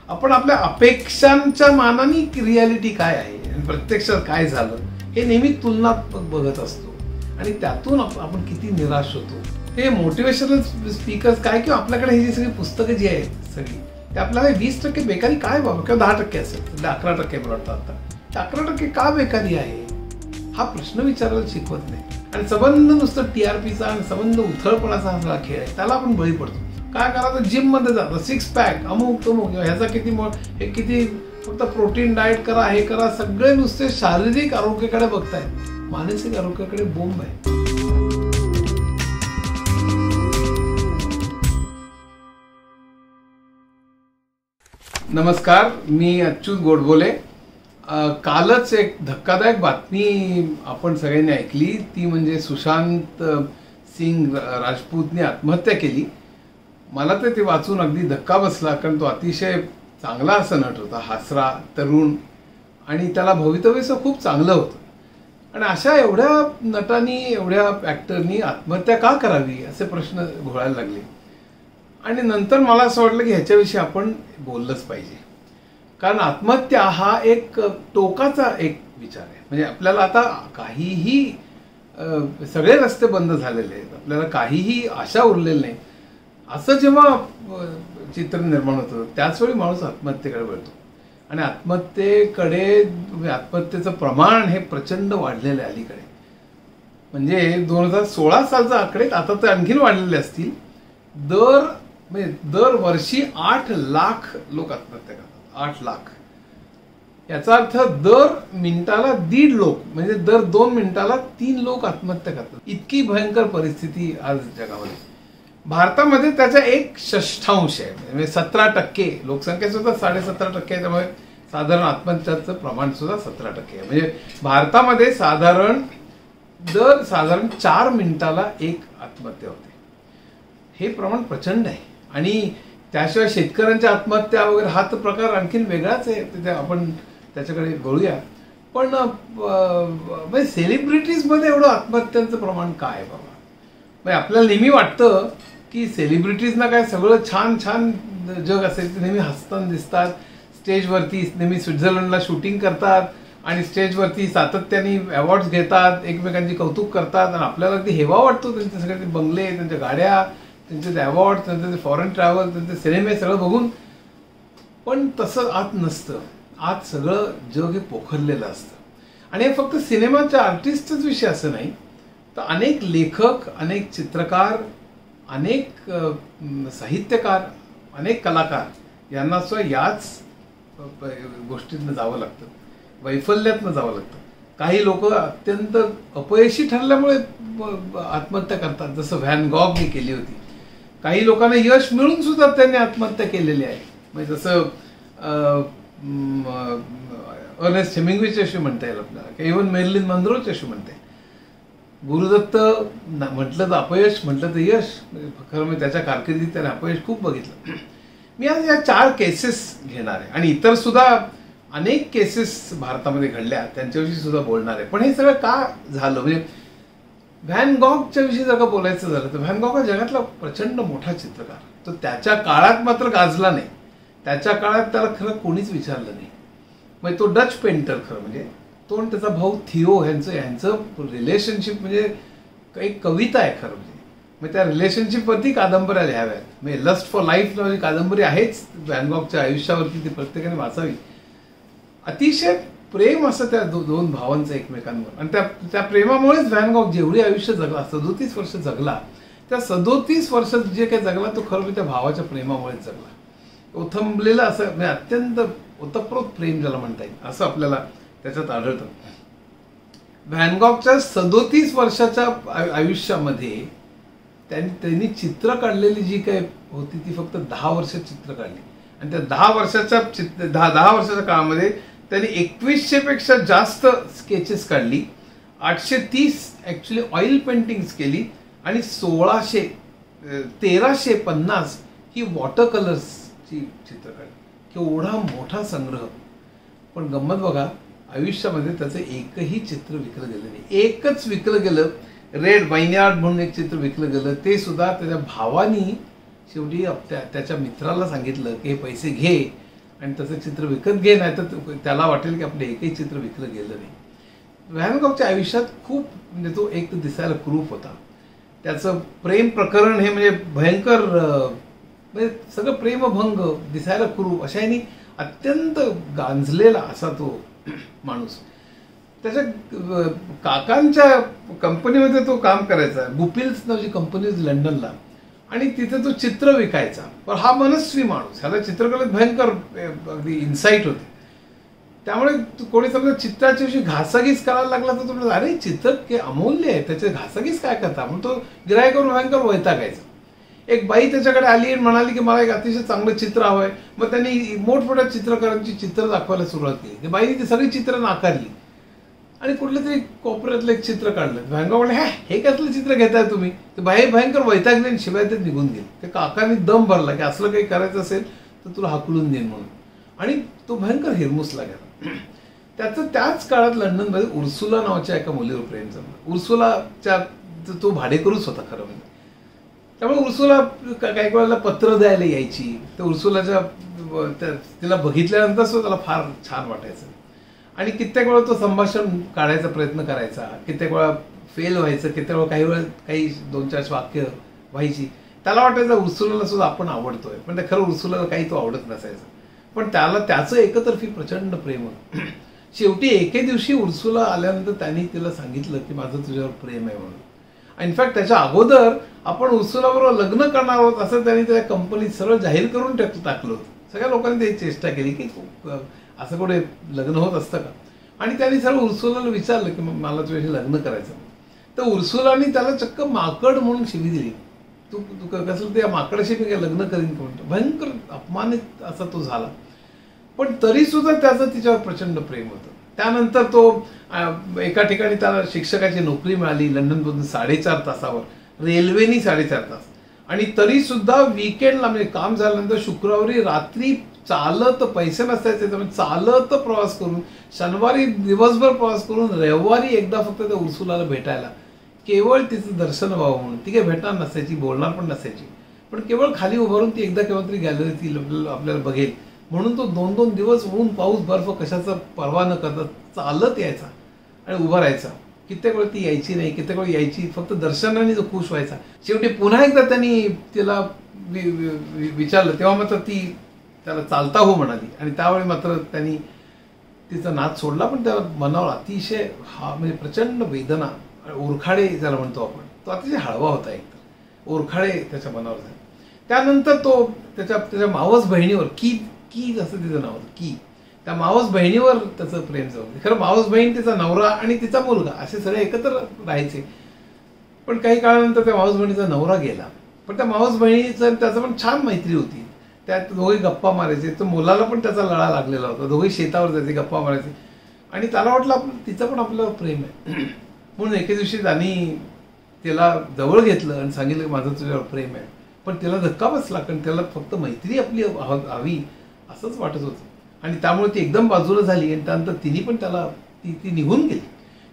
आपण आपल्या अपेक्षांच्या मानाने रियालिटी काय आहे आणि प्रत्यक्षात काय झालं हे नेहमी तुलनात्मक बघत असतो आणि त्यातून आपण किती निराश होतो. हे मोटिवेशनल स्पीकर्स काय किंवा आपल्याकडे ही जी सगळी पुस्तकं जी आहेत सगळी ते आपल्याला 20% बेकारी काय बाबा किंवा 10% असेल 11% वाटतं आता 11% का बेकारी आहे हा प्रश्न विचारायला शिकवत नाही. आणि संबंध नुसतं TRPचा आणि संबंध उथळपणाचा हा सगळा खेळ आहे त्याला आपण बळी पडतो. काय करायचं जिम मध्ये जातं 6 पॅक अमुक तमुक ह्याचा किती हे किती फक्त प्रोटीन डाएट करा हे करा सगळे नुसते शारीरिक आरोग्याकडे बघतायत मानसिक आरोग्याकडे बोंब आहे. नमस्कार मी अच्युत गोडबोले. कालच एक धक्कादायक बातमी आपण सगळ्यांनी ऐकली ती म्हणजे सुशांत सिंग राजपूतने आत्महत्या केली. मला तर ते वाचून अगदी धक्का बसला कारण तो अतिशय चांगला असा नट होता हासरा तरुण आणि त्याला भवितव्य खूप चांगलं होतं. आणि अशा एवढ्या नटांनी एवढ्या ॲक्टरनी आत्महत्या का करावी असे प्रश्न घोळायला लागले. आणि नंतर मला असं वाटलं की ह्याच्याविषयी आपण बोललंच पाहिजे कारण आत्महत्या हा एक टोकाचा एक विचार आहे. म्हणजे आपल्याला आता काहीही सगळे रस्ते बंद झालेले आहेत आपल्याला काहीही आशा उरलेली नाही असं जेव्हा चित्र निर्माण होतं त्याचवेळी माणूस आत्महत्येकडे वळतो आणि आत्महत्येचं प्रमाण हे प्रचंड वाढलेलं आहे अलीकडे. म्हणजे 2016 सालचा आकडे आता तर आणखीन वाढलेले असतील. दरवर्षी 8 लाख लोक आत्महत्या करतात. 8 लाख याचा अर्थ दर मिनिटाला 1.5 लोक म्हणजे दर 2 मिनिटाला 3 लोक आत्महत्या करतात. इतकी भयंकर परिस्थिती आज जगामध्ये. भारतामध्ये त्याचा 1/6 आहे म्हणजे 17% लोकसंख्या सुद्धा 17.5% आहे त्यामुळे साधारण आत्महत्याचं प्रमाण सुद्धा 17% आहे. म्हणजे भारतामध्ये साधारण 4 मिनिटाला 1 आत्महत्या होते. हे प्रमाण प्रचंड आहे. आणि त्याशिवाय शेतकऱ्यांच्या आत्महत्या वगैरे हा तर प्रकार आणखीन वेगळाच आहे आपण त्याच्याकडे वळूया. पण म्हणजे सेलिब्रिटीजमध्ये एवढं आत्महत्यांचं प्रमाण काय आहे बाबा. म्हणजे आपल्याला नेहमी वाटतं की सेलिब्रिटीजना काय सगळं छान छान जग असेल ते नेहमी हसताना दिसतात स्टेजवरती नेहमी स्वित्झर्लंडला शूटिंग करतात आणि स्टेजवरती सातत्याने अवॉर्ड्स घेतात एकमेकांची कौतुक करतात आणि आपल्याला अगदी हेवा वाटतो त्यांचे सगळे बंगले त्यांच्या गाड्या त्यांचे अवॉर्ड त्यांचे फॉरेन ट्रॅव्हल त्यांचे सिनेमे सगळं बघून. पण तसं आत नसतं. आत सगळं जग हे पोखरलेलं असतं. आणि हे फक्त सिनेमाच्या आर्टिस्टच विषय असं नाही तर अनेक लेखक अनेक चित्रकार अनेक साहित्यकार अनेक कलाकार यांना सुद्धा याच गोष्टीतनं जावं लागतं वैफल्यातनं जावं लागतं. काही लोक अत्यंत अपयशी ठरल्यामुळे आत्महत्या करतात जसं व्हॅन गॉगने केली होती. काही लोकांना यश मिळून सुद्धा त्यांनी आत्महत्या केलेली आहे. म्हणजे जसं अर्नेस्ट हेमिंग्वेच्या अशी म्हणता येईल आपल्याला इव्हन मेरिलिन मनरोच्या अशी म्हणते. गुरुदत्त म्हटलं तर अपयश म्हटलं तर यश. खरं म्हणजे त्याच्या कारकिर्दीत त्याने अपयश खूप बघितलं. मी आज या 4 केसेस घेणार आहे आणि इतर सुद्धा अनेक केसेस भारतामध्ये घडल्या त्यांच्याविषयी सुद्धा बोलणार आहे. पण हे सगळं का झालं म्हणजे व्हॅन गॉगच्या विषयी जर का बोलायचं झालं तर व्हॅन गॉग हा जगातला प्रचंड मोठा चित्रकार. तो त्याच्या काळात मात्र गाजला नाही. त्याच्या काळात त्याला खरं कोणीच विचारलं नाही. म्हणजे तो डच पेंटर खरं म्हणजे तो आणि त्याचा भाऊ थिओ यांचं रिलेशनशिप म्हणजे काही कविता आहे खरं म्हणजे. मग त्या रिलेशनशिपवरती कादंबऱ्या लिहाव्यात. म्हणजे लस्ट फॉर लाईफ नावाची कादंबरी आहेच व्हॅन गॉगच्या आयुष्यावरती ती प्रत्येकाने वाचावी. अतिशय प्रेम असं त्या 2 भावांचं एकमेकांवर आणि त्या प्रेमामुळेच व्हॅन गॉग जेवढी आयुष्य जगला 37 वर्ष जगला त्या 37 वर्षात जे काही जगला तो खरं म्हणजे त्या भावाच्या प्रेमामुळेच जगला. ओथंबलेलं असं म्हणजे अत्यंत ओतप्रोत प्रेम ज्याला म्हणता येईल असं आपल्याला त्याच्यात आढळतं. व्हॅन गॉगच्या 37 वर्षाच्या आयुष्यामध्ये त्यांनी चित्र काढलेली जी काही होती ती फक्त 10 वर्ष चित्र काढली आणि त्या 10 वर्षाच्या काळामध्ये त्यांनी 2100 पेक्षा जास्त स्केचेस काढली. 830 ॲक्च्युली ऑइल पेंटिंग्स केली आणि 1350 ही वॉटर कलर्सची चित्र काढली. केवढा मोठा संग्रह. पण गंमत बघा आयुष्यामध्ये त्याचं एकही चित्र विकलं गेलं नाही. एकच विकलं गेलं रेड वाइनयार्ड म्हणून एक चित्र विकलं गेलं. ते सुद्धा त्याच्या भावानी शेवटी त्याच्या मित्राला सांगितलं की हे पैसे घे आणि तसं चित्र विकत घे, नाही तर त्याला वाटेल की आपलं एकही चित्र विकलं गेलं नाही. व्हॅन गॉगच्या आयुष्यात खूप म्हणजे तो एक दिसायला क्रूप होता. त्याचं प्रेम प्रकरण हे म्हणजे भयंकर, म्हणजे सगळं प्रेमभंग, दिसायला क्रूप, अशा ह्यानी अत्यंत गांजलेला असा तो माणूस. त्याच्या काकांच्या कंपनीमध्ये तो काम करायचा. गुपिल्स नावाची कंपनी होती लंडनला, आणि तिथे तो चित्र विकायचा. पण हा मनस्वी माणूस, ह्याला चित्रकलेत भयंकर अगदी इन्साईट होते. त्यामुळे कोणी समजा चित्राच्या विषयी घासाघीस करायला लागला तर तुम्हाला, अरे चित्र के अमूल्य आहे, त्याचे घासाघीस काय करता म्हणून तो गिरायकावर भयंकर वैतागायचा. एक बाई त्याच्याकडे आली आणि म्हणाली की मला एक अतिशय चांगलं चित्र हवंय. मग त्यांनी मोठमोठ्या चित्रकारांची चित्र दाखवायला सुरुवात केली. बाईने ती सगळी चित्र नाकारली आणि कुठलं तरी कोपऱ्यातलं एक चित्र काढलं. व्हॅन गॉग म्हणले, हे कसलं चित्र घेताय तुम्ही? ते बाई भयंकर वैतागले आणि शिवाय ते निघून गेले. ते काकांनी दम भरला की असलं काही करायचं असेल तर तुला हाकलून देईन म्हणून, आणि तो भयंकर हिरमुसला गेला. त्याचं त्याच काळात लंडनमध्ये उर्सुला नावाच्या एका मुलीवर प्रेम झालं. उर्सुलाच्या तो भाडेकरूच होता खरं म्हणजे. त्यामुळे उर्सुला काही वेळेला पत्र द्यायला यायची. तर उर्सुलाच्या तिला बघितल्यानंतर सुद्धा त्याला फार छान वाटायचं, आणि कित्येक वेळा तो संभाषण काढायचा प्रयत्न करायचा. कित्येक वेळा फेल व्हायचं, कित्येक वेळा काही वेळा काही 2-4 वाक्य व्हायची. त्याला वाटायचं उर्सुलाला सुद्धा आपण आवडतोय, पण ते खरं उर्सुलाला काही तो आवडत नसायचं. पण त्याला त्याचं एकतर्फी प्रचंड प्रेम होतं. शेवटी एके दिवशी उर्सुला आल्यानंतर त्यांनी तिला सांगितलं की माझं तुझ्यावर प्रेम आहे म्हणून. इनफॅक्ट त्याच्या अगोदर आपण उर्सुलाबरोबर लग्न करणार आहोत असं त्यांनी त्या कंपनीत सरळ जाहीर करून टाकलं होतं. सगळ्या लोकांनी त्याची चेष्टा केली की असं कुठे लग्न होत असतं का. आणि त्यांनी सरळ उर्सुलाला विचारलं की मला तुझ्याशी लग्न करायचं. तर उर्सुलाने त्याला चक्क माकड म्हणून शिवी दिली. तू कसं त्या माकडाशी मी काय लग्न करीन का म्हणतो. भयंकर अपमानित असा तो झाला. पण तरी सुद्धा त्याचं तिच्यावर प्रचंड प्रेम होतं. त्यानंतर तो एका ठिकाणी त्याला शिक्षकाची नोकरी मिळाली लंडनमधून 4.5 तासावर, रेल्वेनी 4.5 तास. आणि तरी सुद्धा वीकेंडला म्हणजे काम झाल्यानंतर शुक्रवारी रात्री चालत, पैसे नसायचे त्यामुळे चालत प्रवास करून, शनिवारी दिवसभर प्रवास करून, रविवारी एकदा फक्त त्या उर्सुलाला भेटायला, केवळ तिचं दर्शन व्हावं म्हणून. ती काही भेटणार नसायची, बोलणार पण नसायची, पण केवळ खाली उभारून ती एकदा केव्हा तरी गॅलरीत आपल्याला बघेल म्हणून तो 2-2 दिवस ऊन पाऊस बर्फ कशाचा पर्वा न करता चालत यायचा आणि उभा राहायचा. कित्येक वेळ ती यायची नाही, कित्येक वेळ यायची, फक्त दर्शनाने जो खुश व्हायचा. शेवटी पुन्हा एकदा त्यांनी तिला विचारलं, तेव्हा मात्र ती त्याला चालता हो म्हणाली. आणि त्यावेळी मात्र त्यांनी तिचा नाद सोडला. पण त्याला मनावर अतिशय म्हणजे प्रचंड वेदना, ओरखाडे ज्याला म्हणतो आपण, तो अतिशय हळवा होता. एकतर ओरखाडे त्याच्या मनावर झाले. त्यानंतर तो त्याच्या मावस बहिणीवर, की असं तिचं नाव होतं, की त्या मावस बहिणीवर त्याचं प्रेम झालं. खरं मावस बहीण, तिचा नवरा आणि तिचा मुलगा असे सगळे एकत्र राहायचे. पण काही काळानंतर त्या मावस बहिणीचा नवरा गेला. पण त्या मावस बहिणीचं त्याचं पण छान मैत्री होती. त्यात दोघे गप्पा मारायचे. तर मुलाला पण त्याचा लळा लागलेला होता. दोघे शेतावर जायचे, गप्पा मारायचे. आणि त्याला वाटलं तिचं पण आपल्यावर प्रेम आहे. म्हणून एके दिवशी त्यांनी तिला जवळ घेतलं आणि सांगितलं की माझं तुझ्यावर प्रेम आहे. पण तिला धक्का बसला, कारण त्याला फक्त मैत्री आपली हवी असंच वाटत होतं. आणि त्यामुळे ती एकदम बाजूला झाली. आणि त्यानंतर तिने पण त्याला ती निघून गेली.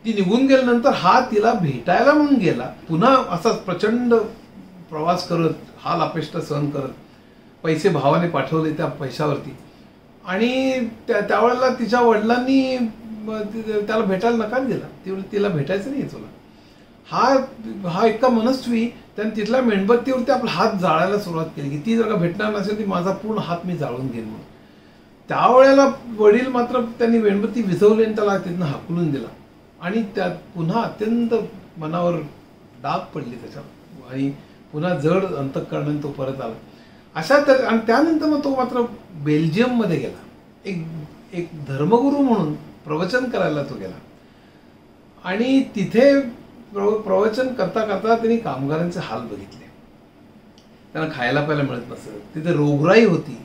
ती निघून गेल्यानंतर हा तिला भेटायला म्हणून गेला. पुन्हा असाच प्रचंड प्रवास करत, हाल अपेष्टा सहन करत, पैसे भावाने पाठवले त्या पैशावरती. आणि त्यावेळेला तिच्या वडिलांनी त्याला भेटायला नकार दिला. तिला भेटायचं नाही तुला. हा इतका मनस्वी, त्याने तिथल्या मेणबत्तीवरती आपला हात जाळायला सुरुवात केली की ती जर का भेटणार नसेल ती माझा पूर्ण हात मी जाळून घेईन म्हणून. त्यावेळेला वडील मात्र त्यांनी मेणबत्ती विझवली आणि त्याला तिथनं हाकलून दिला. आणि त्यात पुन्हा अत्यंत मनावर डाग पडली त्याच्यावर, आणि पुन्हा जड अंतःकरणाने तो परत आला. अशा तर. आणि त्यानंतर मग तो मात्र बेल्जियममध्ये गेला. एक धर्मगुरू म्हणून प्रवचन करायला तो गेला. आणि तिथे प्रवचन करता करता त्यांनी कामगारांचे हाल बघितले. त्यांना खायला प्यायला मिळत नसत, तिथे रोगराई होती.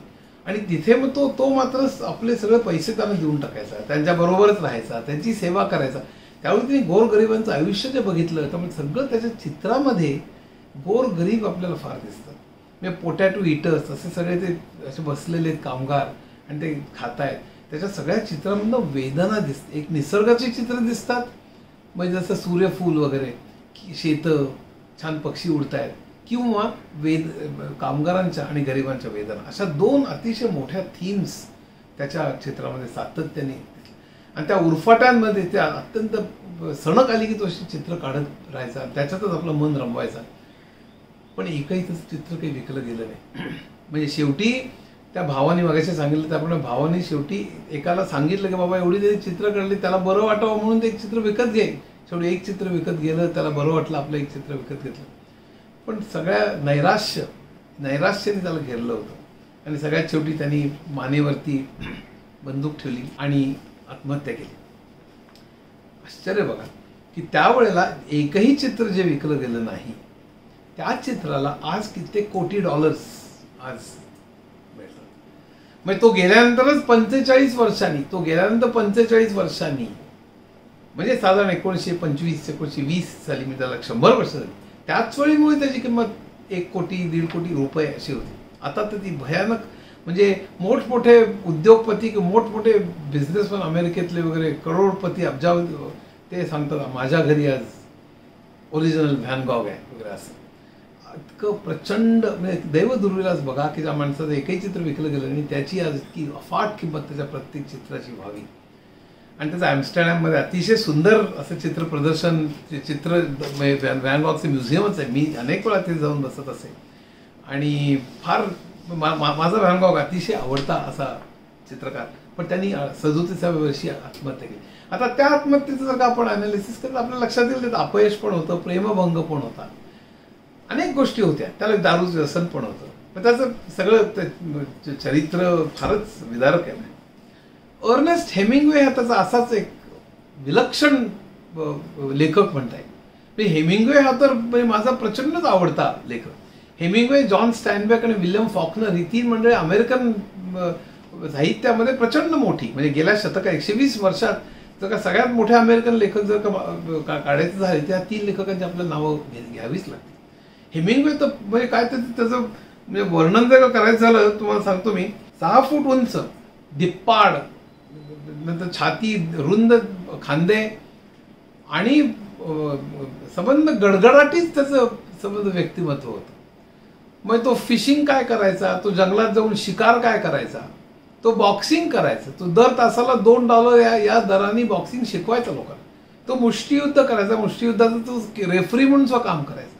आणि तिथे मग तो मात्र आपले सगळे पैसे त्यांना देऊन टाकायचा, त्यांच्याबरोबरच राहायचा, त्यांची सेवा करायचा. त्यावेळी त्यांनी गोरगरिबांचं आयुष्य जे बघितलं, त्यामुळे सगळं त्याच्या चित्रामध्ये गोरगरीब आपल्याला फार दिसतात. म्हणजे पोटॅटो इटर्स असे सगळे ते असे बसलेले कामगार आणि ते खात आहेत. त्याच्या सगळ्या चित्रामधनं वेदना दिसते. एक निसर्गाची चित्र दिसतात, म्हणजे जसं सूर्यफूल वगैरे, शेतं, छान पक्षी उडतायत, किंवा कामगारांच्या आणि गरिबांच्या वेदना. अशा 2 अतिशय मोठ्या थीम्स त्याच्या चित्रामध्ये सातत्याने, आणि त्या उरफाट्यांमध्ये त्या अत्यंत सणक आली की तो चित्र काढत राहायचा, त्याच्यातच आपलं मन रमवायचा. पण एकही तसं चित्र काही विकलं गेलं नाही. म्हणजे शेवटी त्या भावाने मगाशी सांगितलं त्याप्रमाणे भावाने शेवटी एकाला सांगितलं की बाबा एवढी तरी चित्र काढली, त्याला बरं वाटावं म्हणून ते एक चित्र विकत घे. शेवटी एक चित्र विकत गेलं, त्याला बरं वाटलं, आपलं एक चित्र विकत घेतलं. पण सगळ्या नैराश्याने त्याला घेरलं होतं, आणि सगळ्यात शेवटी त्यांनी मानेवरती बंदूक ठेवली आणि आत्महत्या केली. आश्चर्य बघा की त्यावेळेला एकही चित्र जे विकलं गेलं नाही, त्या चित्राला आज कित्येक कोटी डॉलर्स आज मिळतात. म्हणजे तो गेल्यानंतरच 45 वर्षांनी, म्हणजे साधारण 1925-1920 साली, मी त्याला 100 वर्ष झाली, त्याच वेळीमुळे त्याची किंमत 1 कोटी 1.5 कोटी रुपये अशी होती. आता तर ती भयानक, म्हणजे मोठमोठे उद्योगपती किंवा मोठमोठे बिझनेसमॅन अमेरिकेतले वगैरे करोडपती, अब्जावधी, ते सांगतात माझ्या घरी आज ओरिजिनल व्हॅन गॉग आहे वगैरे. असं इतकं प्रचंड, म्हणजे दैवदुर्विलास बघा की त्या माणसाचं एकही चित्र विकलं गेलं आणि त्याची आज इतकी अफाट किंमत त्याच्या प्रत्येक चित्राची व्हावी. आणि त्याचं ॲम्स्टरडॅममध्ये अतिशय सुंदर असं चित्र प्रदर्शन, चित्र व्हॅन गॉगचं म्युझियमच आहे. मी अनेक वेळा ते जाऊन बसत असे, आणि फार माझा व्हॅन गॉग अतिशय आवडता असा चित्रकार. पण त्यांनी 37व्या वर्षी आत्महत्या केली. आता त्या आत्महत्येचं जर का आपण अनालिसिस करत आपल्या लक्षात येईल त्यात अपयश पण होतं, प्रेमभंग पण होता, अनेक गोष्टी होत्या, त्याला दारूचं व्यसन पण होतं. पण त्याचं सगळं चरित्र फारच विदारक आहे. अर्नेस्ट हेमिंग्वे हा त्याचा असाच एक विलक्षण लेखक म्हणता येईल. हेमिंग्वे हा तर म्हणजे माझा प्रचंडच आवडता लेखक. हेमिंग्वे, जॉन स्टॅनबेक आणि विल्यम फॉकनर ही 3 मंडळी अमेरिकन साहित्यामध्ये प्रचंड मोठी, म्हणजे गेल्या शतका 120 वर्षात जर का सगळ्यात मोठे अमेरिकन लेखक जर का काढायचे झाले, त्या 3 लेखकांची आपल्याला नावं घ्यावीच लागतील. हेमिंग्वे तर म्हणजे काय त्याचं म्हणजे वर्णन जर करायचं झालं, तुम्हाला सांगतो मी, 6 फूट उंच, धिप्पाड, नंतर छाती, रुंद खांदे, आणि संबंध गडगडाटीच त्याचं संबंध व्यक्तिमत्व होतं. मग तो फिशिंग काय करायचा, तो जंगलात जाऊन शिकार काय करायचा, तो बॉक्सिंग करायचा, तो दर तासाला $2 या दराने बॉक्सिंग शिकवायचा लोकांना. तो मुष्टियुद्ध करायचा, मुष्टियुद्धाचं तो रेफरी म्हणून सुद्धा काम करायचा.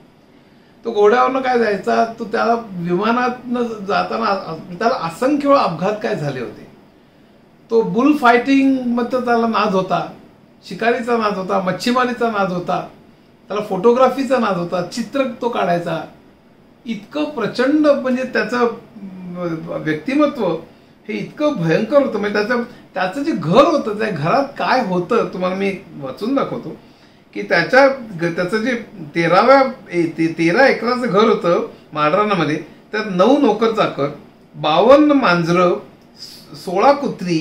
तो घोड्यावरनं काय जायचा, तो त्याला विमानातनं जाताना त्याला असंख्य वेळा अपघात काय झाले होते. तो बुल फायटिंग मध्ये त्याला नाद होता, शिकारीचा नाद होता, मच्छीमारीचा नाद होता, त्याला फोटोग्राफीचा नाद होता, चित्र तो काढायचा. इतकं प्रचंड म्हणजे त्याचं व्यक्तिमत्व हे इतकं भयंकर होतं. म्हणजे त्याचं जे घर होतं, त्या घरात काय होतं तुम्हाला मी वाचून दाखवतो की त्याचं जे 13 एकराचं घर होतं माळरानामध्ये. त्यात 9 नोकर चाकर, 52 मांजरं, 16 कुत्री,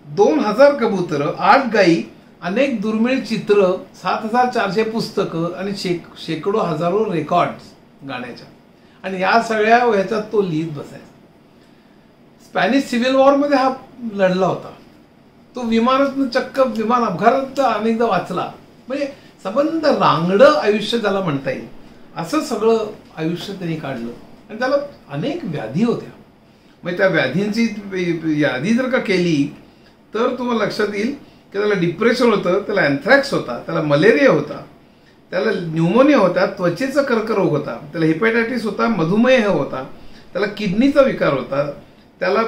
2000 कबूतर, 8 गाई, अनेक दुर्मिळ चित्र, 7400 पुस्तकं आणि शेकडो हजारो रेकॉर्ड्स गाण्याच्या. आणि या सगळ्या ह्याच्यात तो लिहित बसायचा. स्पॅनिश सिव्हिल वॉरमध्ये हा लढला होता. तो विमानातनं चक्क विमान अपघातात अनेकदा वाचला. म्हणजे संबंध रांगडं आयुष्य त्याला म्हणता येईल असं सगळं आयुष्य त्यांनी काढलं. आणि त्याला अनेक व्याधी होत्या. म्हणजे त्या व्याधींची यादी जर का केली तर तुम्हाला लक्षात येईल की त्याला डिप्रेशन होतं, त्याला अँथ्रॅक्स होता, त्याला मलेरिया होता, त्याला न्यूमोनिया होता, त्वचेचा कर्करोग होता, त्याला हेपॅटायटिस होता, मधुमेह होता, त्याला किडनीचा विकार होता, त्याला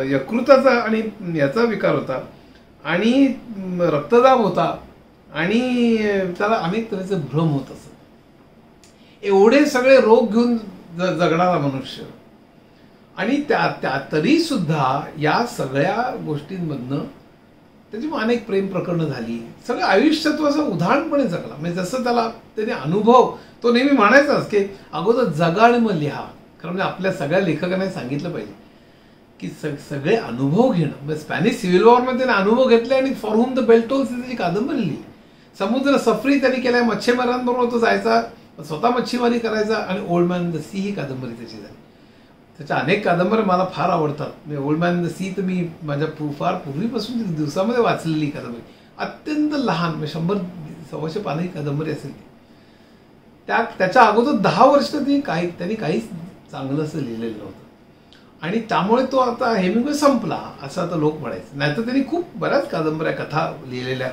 यकृताचा आणि याचा विकार होता, आणि रक्तदाब होता, आणि त्याला अनेक तऱ्हेचे भ्रम होत असत. एवढे सगळे रोग घेऊन जगणारा मनुष्य, आणि तरी सुद्धा या सगळ्या गोष्टींमधनं त्याची अनेक प्रेम प्रकरणं झाली. सगळं आयुष्य तो असं उदाहरणपणे जगला. म्हणजे जसं त्याने अनुभव तो नेहमी म्हणायचाच की अगोदर जगा आणि मग लिहा. कारण म्हणजे आपल्या सगळ्या लेखकांनी सांगितलं पाहिजे की सगळे अनुभव घेणं. म्हणजे स्पॅनिश सिव्हिल वॉरमध्ये त्याने अनुभव घेतले आणि for whom the bell tolls त्याची कादंबरी लिहिली. समुद्र सफरी त्यांनी केल्या, मच्छीमारांबरोबर तो जायचा, स्वतः मच्छीमारी करायचा, आणि ओल्ड मॅन द सी ही कादंबरी त्याची झाली. त्याच्या अनेक कादंबऱ्या मला फार आवडतात. म्हणजे ओल्ड मॅन द सी तर मी माझ्या फार पूर्वीपासून दिवसामध्ये वाचलेली कादंबरी. अत्यंत लहान, म्हणजे 100-125 पानं ही कादंबरी असेल. त्याच्या अगोदर 10 वर्ष त्यांनी काहीच चांगलं असं लिहिलेलं नव्हतं. आणि त्यामुळे तो आता हेमिंग्वे संपला असं आता लोक म्हणायचे. नाहीतर त्यांनी खूप बऱ्याच कादंबऱ्या कथा लिहिलेल्या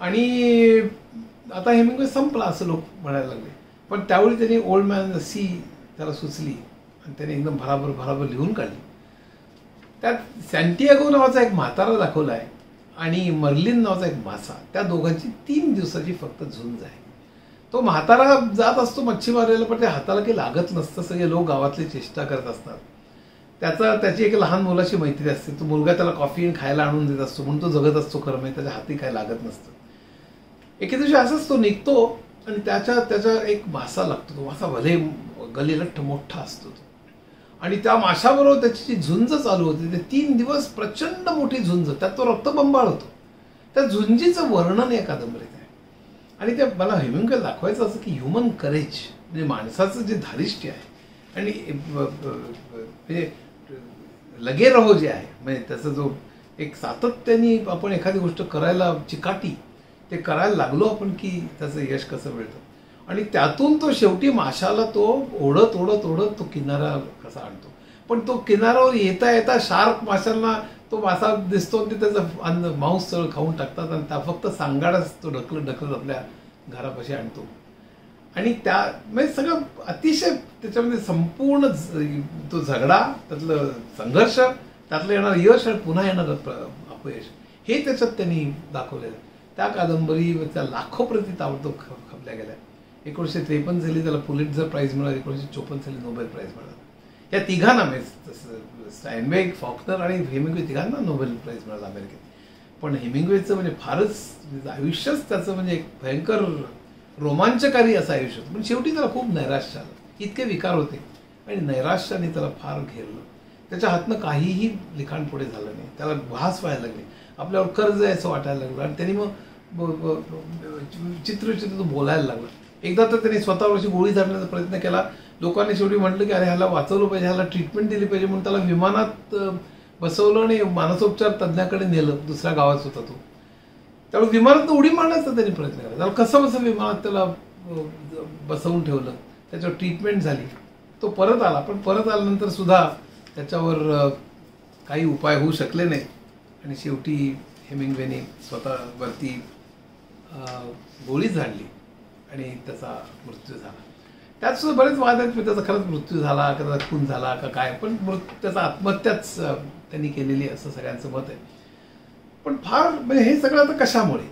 आणि आता हेमिंग्वे संपला असं लोक म्हणायला लागले. पण त्यावेळी त्यांनी ओल्ड मॅन द सी त्याला सुचली आणि त्याने एकदम भराभर लिहून काढली. त्यात सॅन्टियागो नावाचा एक म्हातारा दाखवला आहे आणि मर्लिन नावाचा एक मासा. त्या दोघांची 3 दिवसाची फक्त झुंज आहे. तो म्हातारा जात असतो मच्छी मारायला, पण त्या हाताला काही लागत नसतं. सगळे लोक गावातले चेष्टा करत असतात. त्याची एक लहान मुलाची मैत्री असते. तो मुलगा त्याला कॉफी खायला आणून देत असतो म्हणून तो जगत असतो खरं, म्हणजे त्याच्या हाती काय लागत नसतं. एके दिवशी असंच तो निघतो आणि त्याचा एक मासा लागतो. तो मासा भले गलिलठ्ठ मोठा असतो तो, आणि त्या माशाबरोबर त्याची जी झुंज चालू होती ते 3 दिवस प्रचंड मोठी झुंज. त्यात तो रक्तबंबाळ होतो. त्या झुंजीचं वर्णन या कादंबरीत आहे. आणि ते मला हेमिंग्वे दाखवायचं असं की ह्युमन करेज म्हणजे माणसाचं जे धारिष्ट्य आहे आणि म्हणजे लगे रहो जे आहे, म्हणजे त्याचा जो एक सातत्याने आपण एखादी गोष्ट करायला चिकाटी ते करायला लागलो आपण की त्याचं यश कसं मिळतं. आणि त्यातून तो शेवटी माशाला तो ओढत तो किनारा कसा आणतो. पण तो किनाऱ्यावर येता शार्क माशांना तो मासा दिसतो ते त्याचं मांस सगळं खाऊन टाकतात आणि त्या फक्त सांगाडच तो ढकलत आपल्या घरापाशी आणतो. आणि त्या म्हणजे सगळं अतिशय त्याच्यामध्ये संपूर्ण तो झगडा, त्यातलं संघर्ष, त्यातलं येणारं यश आणि पुन्हा येणारं अपयश हे त्याच्यात त्यांनी दाखवलेलं. त्या कादंबरीच्या लाखो प्रती ताबडतोब खपल्या गेल्या. 1953 साली त्याला पुलिट्झर प्राइज मिळाला, 1954 साली नोबेल प्राइज मिळाला. या तिघांना म्हणजे स्टाइनबेक, फॉकनर आणि हेमिंग्वे तिघांना नोबेल प्राइज मिळाला अमेरिकेत. पण हेमिंग्वेचं म्हणजे फारच आयुष्यच त्याचं म्हणजे एक भयंकर रोमांचकारी असं आयुष्य होतं. पण शेवटी त्याला खूप नैराश्य आलं. इतके विकार होते आणि नैराश्याने त्याला फार घेरलं. त्याच्या हातनं काहीही लिखाण पुढे झालं नाही. त्याला भास व्हायला लागले, आपल्यावर कर्ज आहे असं वाटायला लागलं. आणि त्यांनी मग चित्र बोलायला लागलं. एकदा तर त्यांनी स्वतःवरची गोळी झाडण्याचा प्रयत्न केला. लोकांनी शेवटी म्हटलं की अरे ह्याला वाचवलं पाहिजे, ह्याला ट्रीटमेंट दिली पाहिजे, म्हणून त्याला विमानात बसवलं आणि मानसोपचार तज्ज्ञाकडे नेलं. दुसऱ्या गावात होता तो. त्यावेळी विमानात उडी मारण्याचा त्यांनी प्रयत्न केला. त्याला कसं विमानात त्याला बसवून ठेवलं, त्याच्यावर ट्रीटमेंट झाली. तो परत आला, पण परत आल्यानंतर सुद्धा त्याच्यावर काही उपाय होऊ शकले नाही. आणि शेवटी हेमिंग्वेने स्वतःवरती गोळी झाडली आणि त्याचा मृत्यू झाला. त्यात सुद्धा बरेच वाद आहेत की त्याचा खरंच मृत्यू झाला का त्याचा खून झाला का काय, पण त्याचा आत्महत्याच त्यांनी केलेली असं सगळ्यांचं मत आहे. पण फार म्हणजे हे सगळं आता कशामुळे,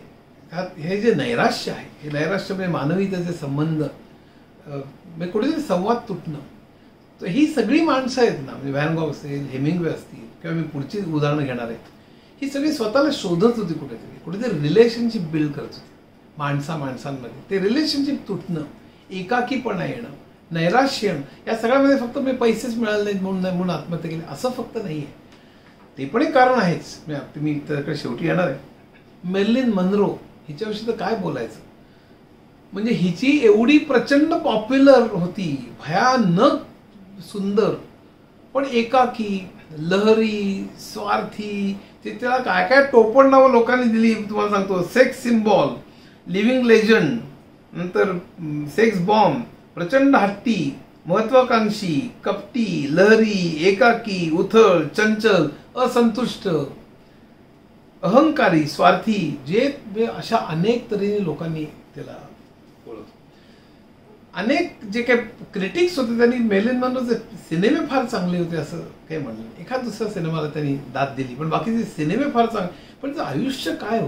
हे जे नैराश्य आहे, हे नैराश्य म्हणजे मानवी त्याचे संबंध म्हणजे कुठेतरी संवाद तुटणं. तर ही सगळी माणसं आहेत ना, म्हणजे व्हॅन गॉग असेल, हेमिंग्वे असतील किंवा मी पुढची उदाहरणं घेणार आहे, ही सगळी स्वतःला शोधत होती, कुठेतरी रिलेशनशिप बिल्ड करत होती माणसांमध्ये. ते रिलेशनशिप तुटणं, एकाकीपणा येणं, नैराश्य येणं, या सगळ्यामध्ये फक्त मी पैसेच मिळाले नाहीत म्हणून आत्महत्या केली असं फक्त नाही आहे. ते पण एक कारण आहेच. मी त्याकडे शेवटी येणार आहे. मेर्लिन मनरो हिच्याविषयी तर काय बोलायचं. म्हणजे हिची एवढी प्रचंड पॉप्युलर होती, भयानक सुंदर, पण एकाकी, लहरी, स्वार्थी, त्याला काय काय टोपण नावं लोकांनी दिली तुम्हाला सांगतो. सेक्स सिम्बॉल, लिव्हिंग लेजंड, नंतर सेक्स बॉम्ब, प्रचंड हट्टी, महत्वाकांक्षी, कपटी, लहरी, एकाकी, उथळ, चंचल, असंतुष्ट, अहंकारी, स्वार्थी, जे अशा अनेक तऱ्हेने लोकांनी त्याला ओळखलं. अनेक जे काही क्रिटिक्स होते त्यांनी मेर्लिन मनरोचे सिनेमे फार चांगले होते असं काही म्हणलं. एखाद दुसऱ्या सिनेमाला त्यांनी दाद दिली, पण बाकीचे सिनेमे फार चांगले. पण त्याचं आयुष्य काय हो,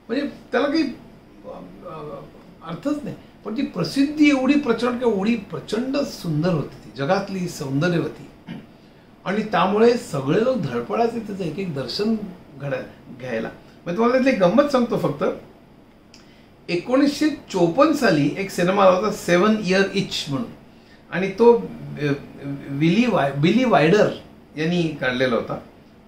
म्हणजे त्याला काही अर्थच नाही. पण ती प्रसिद्धी एवढी प्रचंड सुंदर होती, ती जगातली सौंदर्यवती, आणि त्यामुळे सगळे लोक धडपडायचे त्याचं एक दर्शन घ्यायला. मग तुम्हाला त्यातली गंमत सांगतो फक्त. 1954 साली एक सिनेमा आला होता 7 Year Itch म्हणून, आणि तो बिली वायडर यांनी काढलेला होता,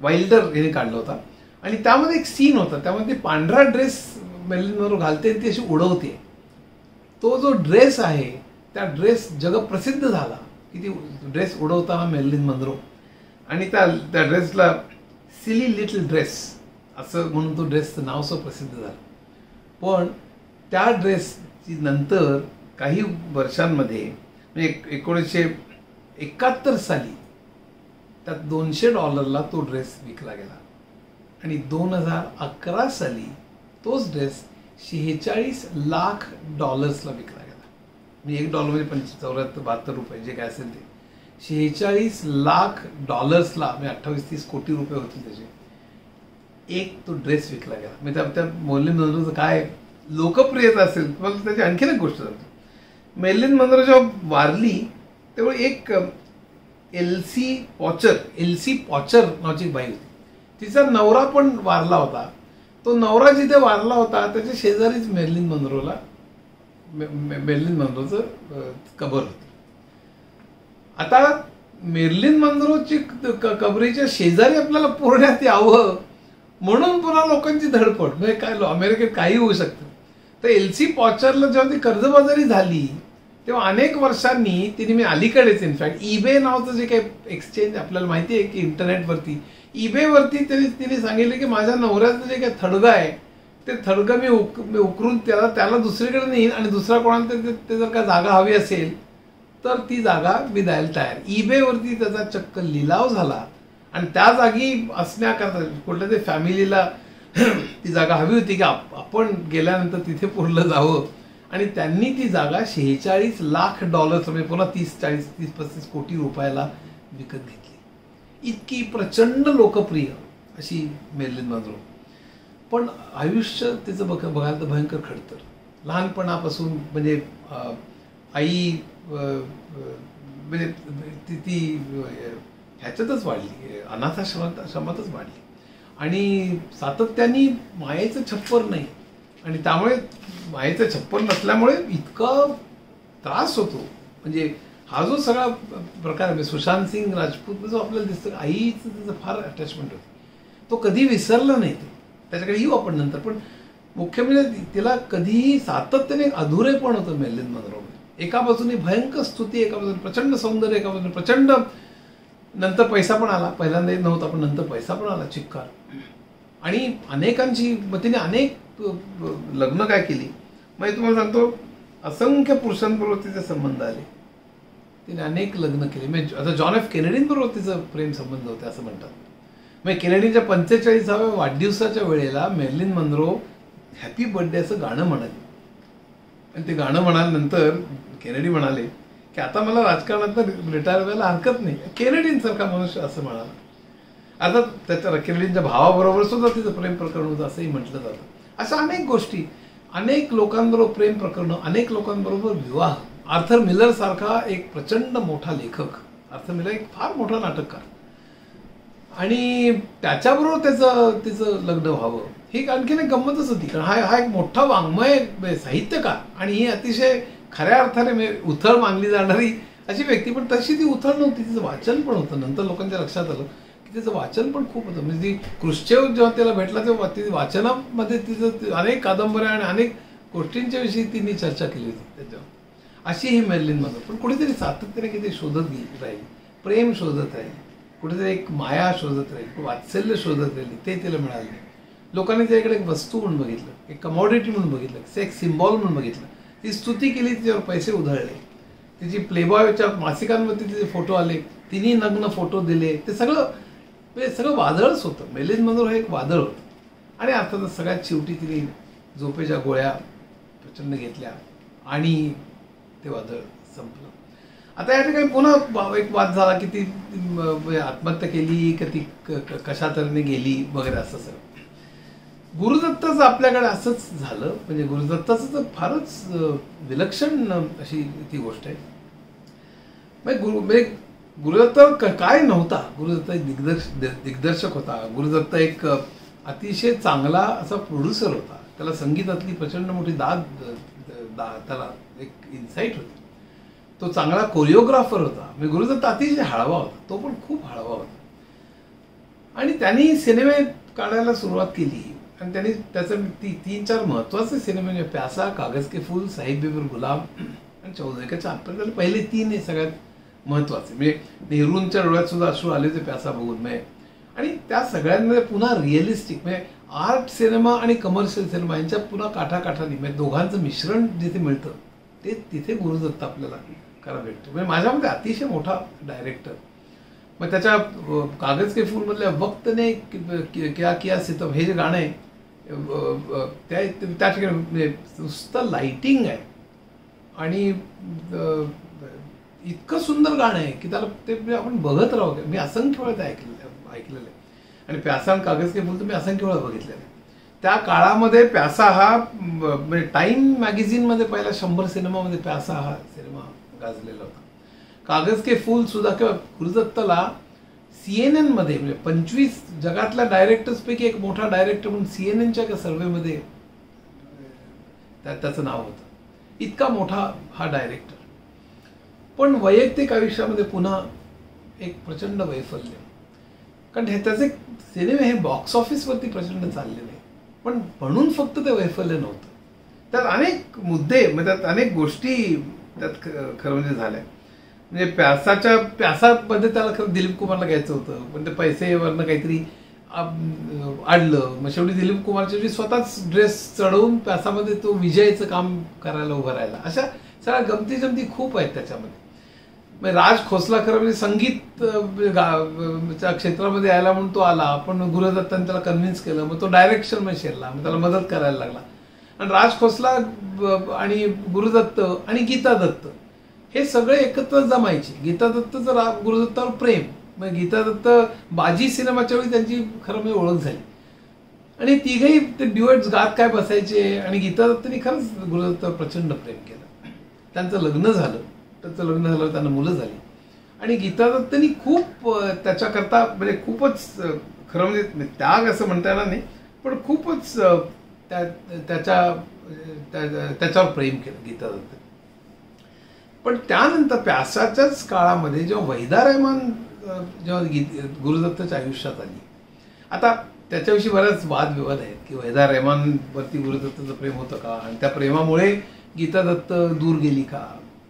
वाइल्डर यांनी काढला होता. आणि त्यामध्ये एक सीन होता, त्यामध्ये पांढरा ड्रेस मेर्लिन मनरो घालते आणि ती अशी उडवते. तो जो ड्रेस आहे त्या ड्रेस जगप्रसिद्ध झाला की ती ड्रेस उडवताना मेर्लिन मनरो, आणि त्या ड्रेसला सिली लिटल ड्रेस असं म्हणून तो ड्रेसचं नाव असं प्रसिद्ध झालं. पण त्या ड्रेसची नंतर काही वर्षांमध्ये म्हणजे 1971 साली त्यात $200 तो ड्रेस विकला गेला आणि 2011 साली तोच ड्रेस $46 लाख विकला गेला. म्हणजे $1 म्हणजे 74-72 रुपये जे काय असेल ते $46 लाख म्हणजे 28-30 कोटी रुपये होते त्याचे. एक तो ड्रेस विकला गेला. म्हणजे त्या मर्लिन मनरोचं काय लोकप्रियता असेल. मला त्याची आणखीन एक गोष्ट सांगतो. मर्लिन मनरो जेव्हा वारली तेव्हा एक एल्सी पॉचर नावाची बाई होती. तिचा नवरा पण वारला होता. तो नवरा जिथे वारला होता त्याच्या शेजारीच मर्लिन मनरोचं कबर होती. आता मर्लिन मनरोची कबरीच्या शेजारी आपल्याला पुरण्यात यावं म्हणून पुन्हा लोकांची धडपड. म्हणजे काय अमेरिकेत काही होऊ शकतं. तर एल्सी पॉचरला जेव्हा ती कर्जबाजारी झाली तेव्हा अनेक वर्षांनी मी अलीकडेच इनफॅक्ट ईबे नावाचं जे काही एक्सचेंज आपल्याला माहिती आहे की इंटरनेटवरती ईबेवरती तिने सांगितलं की माझ्या नवऱ्याचं जे काही थडगं आहे ते थडगं मी उकरून त्याला दुसरीकडे नेईन आणि दुसऱ्या कोणाला ते जर का जागा हवी असेल तर ती जागा मी द्यायला तयार. ईबेवरती त्याचा चक्क लिलाव झाला आणि त्या जागी असण्याकरता कुठल्या तरी फॅमिलीला ती जागा हवी होती की आपण गेल्यानंतर तिथे पुरलं जावं आणि त्यांनी ती जागा $46 लाख म्हणजे पुन्हा 30-35 कोटी रुपयाला विकत घेतली. इतकी प्रचंड लोकप्रिय अशी मर्लिन मनरो. पण आयुष्य तिचं बघायला तर भयंकर खडतर. लहानपणापासून म्हणजे आई म्हणजे ती ह्याच्यातच वाढली, अनाथाश्रमातच वाढली आणि सातत्याने मायेचं छप्पर नाही आणि त्यामुळे मायेचं छप्पर नसल्यामुळे इतका त्रास होतो. म्हणजे हा जो सगळा प्रकार आहे सुशांत सिंग राजपूत जो आपल्याला दिसतं आईचं त्याचं फार अटॅचमेंट होती. तो कधी विसरला नाही. त्याच्याकडे येऊ आपण नंतर. पण मुख्य म्हणजे तिला कधीही सातत्याने अधुरे पण होतं मर्लिन मनरो. एका बाजूने भयंकर स्तुती, एका बाजूने प्रचंड सौंदर्य, एका बाजूने प्रचंड नंतर पैसा पण आला. पहिल्यांदा येत नव्हता पण नंतर पैसा पण आला चिक्कार. आणि अनेकांची तिने अनेक लग्न काय केली म्हणजे तुम्हाला सांगतो असंख्य पुरुषांबरोबर तिचे संबंध आले. तिने अनेक लग्न केली. म्हणजे आता जॉन एफ केनेडींबरोबर तिचं प्रेम संबंध होते असं म्हणतात. म्हणजे केनेडीच्या 45व्या वाढदिवसाच्या वेळेला मर्लिन मनरो हॅपी बर्थडे असं गाणं म्हणाली आणि ते गाणं म्हणाल्यानंतर केनेडी म्हणाले की आता मला राजकारणात रिटायर व्हायला हरकत नाही. केनेडींसारखा मनुष्य असं म्हणाला. आता त्याच्या केनेडींच्या भावाबरोबर सुद्धा तिचं प्रेम प्रकरण होतं असंही म्हटलं जातं. अशा अनेक गोष्टी, अनेक लोकांबरोबर प्रेम प्रकरणं, अनेक लोकांबरोबर विवाह. आर्थर मिलर सारखा एक प्रचंड मोठा लेखक, आर्थर मिलर एक फार मोठा नाटककार आणि त्याच्याबरोबर तिचं लग्न व्हावं ही आणखीन एक गंमतच होती. कारण हा एक मोठा वाङ्मय साहित्यकार आणि ही अतिशय खऱ्या अर्थाने उथळ मानली जाणारी अशी व्यक्ती. पण तशी ती उथळ नव्हती. तिचं वाचन पण होतं. नंतर लोकांच्या लक्षात आलं की तिचं वाचन पण खूप होतं. म्हणजे ती क्रुश्चेव जेव्हा त्याला भेटला तेव्हा ती वाचनामध्ये तिचं अनेक कादंबऱ्या आणि अनेक गोष्टींच्या विषयी तिने चर्चा केली होती त्याच्यावर. अशी ही मर्लिन मनरो. पण कुठेतरी सातत्याने किती शोधत राहील, प्रेम शोधत राहील, कुठेतरी एक माया शोधत राहील, वात्सल्य शोधत राहिली. ते तिला मिळालं नाही. लोकांनी त्याच्याकडे एक वस्तू म्हणून बघितलं, एक कमॉडिटी म्हणून बघितलं, एक सिम्बॉल म्हणून बघितलं. ती स्तुती केली, तिच्यावर पैसे उधळले. तिची प्लेबॉयच्या मासिकांवरती तिचे फोटो आले, तिने नग्न फोटो दिले. ते सगळं वादळच होतं. मर्लिन मनरो हे एक वादळ होतं. आणि अर्थातच सगळ्यात शेवटी तिने झोपेच्या गोळ्या प्रचंड घेतल्या आणि ते वादळ संपलं. आता या ठिकाणी पुन्हा एक वाद झाला की ती आत्महत्या केली का ती कशा तऱ्हेने गेली वगैरे असं सगळं. गुरुदत्ताचं आपल्याकडे असंच झालं. म्हणजे गुरुदत्ताचं तर फारच विलक्षण अशी ती गोष्ट आहे. म्हणजे गुरुदत्त काय नव्हता. गुरुदत्त एक दिग्दर्शक होता. गुरुदत्त एक अतिशय चांगला असा प्रोड्युसर होता. त्याला संगीतातली प्रचंड मोठी त्याला एक इन्साईट होती. तो चांगला कोरिओग्राफर होता. म्हणजे गुरुदत्त अतिशय हळवा होता. तो पण खूप हळवा होता आणि त्यांनी सिनेमे काढायला सुरुवात केली आणि त्यांनी त्याचं 3-4 महत्वाचे सिनेमे म्हणजे प्यासा, कागज के फूल, साहिब बेबर गुलाम आणि 14 का चांद. पण पहिले 3 हे सगळ्यात महत्वाचे. म्हणजे नेहरूंच्या डोळ्यात सुद्धा अश्रू आले होते प्यासा बघून. आणि त्या सगळ्यांमध्ये पुन्हा रिअलिस्टिक म्हणजे आर्ट सिनेमा आणि कमर्शियल सिनेमा यांच्या पुन्हा काठाकाठाने म्हणजे दोघांचं मिश्रण जिथे मिळतं ते तिथे गुरुदत्त आपल्याला करायला भेटतो. म्हणजे माझ्या मते अतिशय मोठा डायरेक्टर. मग त्याच्या कागज के फूल मधल्या वक्त ने क्या किया सितम हे जे गाणं आहे त्या ठिकाणी म्हणजे नुसतं लाइटिंग आहे आणि इतकं सुंदर गाणं आहे की त्याला ते आपण बघत राहू. मी असंख्य वेळा ऐकलेलं आहे. आणि प्यासा आणि कागज के फूल तर मी असंख्य वेळा बघितलेलं आहे. त्या काळामध्ये प्यासा हा म्हणजे टाइम मॅगझिनमध्ये पहिला 100 सिनेमामध्ये प्यासा हा सिनेमा गाजलेला होता. कागज के फूल सुद्धा किंवा गुरुदत्तला CNN मध्ये म्हणजे 25 जगातल्या डायरेक्टर्स पैकी एक मोठा डायरेक्टर म्हणून CNNच्या एका सर्वेमध्ये त्याचं नाव होतं. इतका मोठा हा डायरेक्टर. पण वैयक्तिक आयुष्यामध्ये पुन्हा एक प्रचंड वैफल्य. कारण त्याचे सिनेमे हे बॉक्स ऑफिसवरती प्रचंड चाललेले, पण म्हणून फक्त ते वैफल्य नव्हतं. त्यात अनेक मुद्दे म्हणजे त्यात अनेक गोष्टी त्यात खरं म्हणजे झाल्या. म्हणजे प्यासामध्ये त्याला खरं दिलीप कुमारला घ्यायचं होतं, पण ते पैसेवरनं काहीतरी अडलं. मग शेवटी दिलीप कुमारचे स्वतःच ड्रेस चढवून प्यासामध्ये तो विजयचं काम करायला उभं राहिला. अशा सगळ्या गमती जमती खूप आहेत त्याच्यामध्ये. म्हणजे राज खोसला खरं म्हणजे संगीत क्षेत्रामध्ये यायला म्हणून तो आला, पण गुरुदत्ताने त्याला कन्व्हिन्स केलं. मग तो डायरेक्शनमध्ये शिरला, मग त्याला मदत करायला लागला. आणि राज खोसला आणि गुरुदत्त आणि गीता दत्त हे सगळे एकत्र जमायचे. गीता दत्तचं गुरुदत्तावर प्रेम. मग गीता दत्त बाजी सिनेमाच्या वेळी त्यांची खरं म्हणजे ओळख झाली आणि तिघही ते ड्युएट्स गात काय बसायचे. आणि गीता दत्तनी खरंच गुरुदत्तावर प्रचंड प्रेम केलं. त्यांचं लग्न झालं, त्यांना मुलं झाली. आणि गीता दत्तनी खूप त्याच्याकरता म्हणजे खूपच खरं म्हणजे त्याग असं म्हणता येणार नाही, पण खूपच त्याच्यावर प्रेम केलं गीता दत्त. पण त्यानंतर प्यासाच्याच काळामध्ये जेव्हा वहिदा रहमान जेव्हा गुरुदत्तच्या आयुष्यात आली, आता त्याच्याविषयी बरेच वादविवाद आहेत की वहिदा रहमानवरती गुरुदत्तचं प्रेम होतं का आणि त्या प्रेमामुळे गीता दत्त दूर गेली का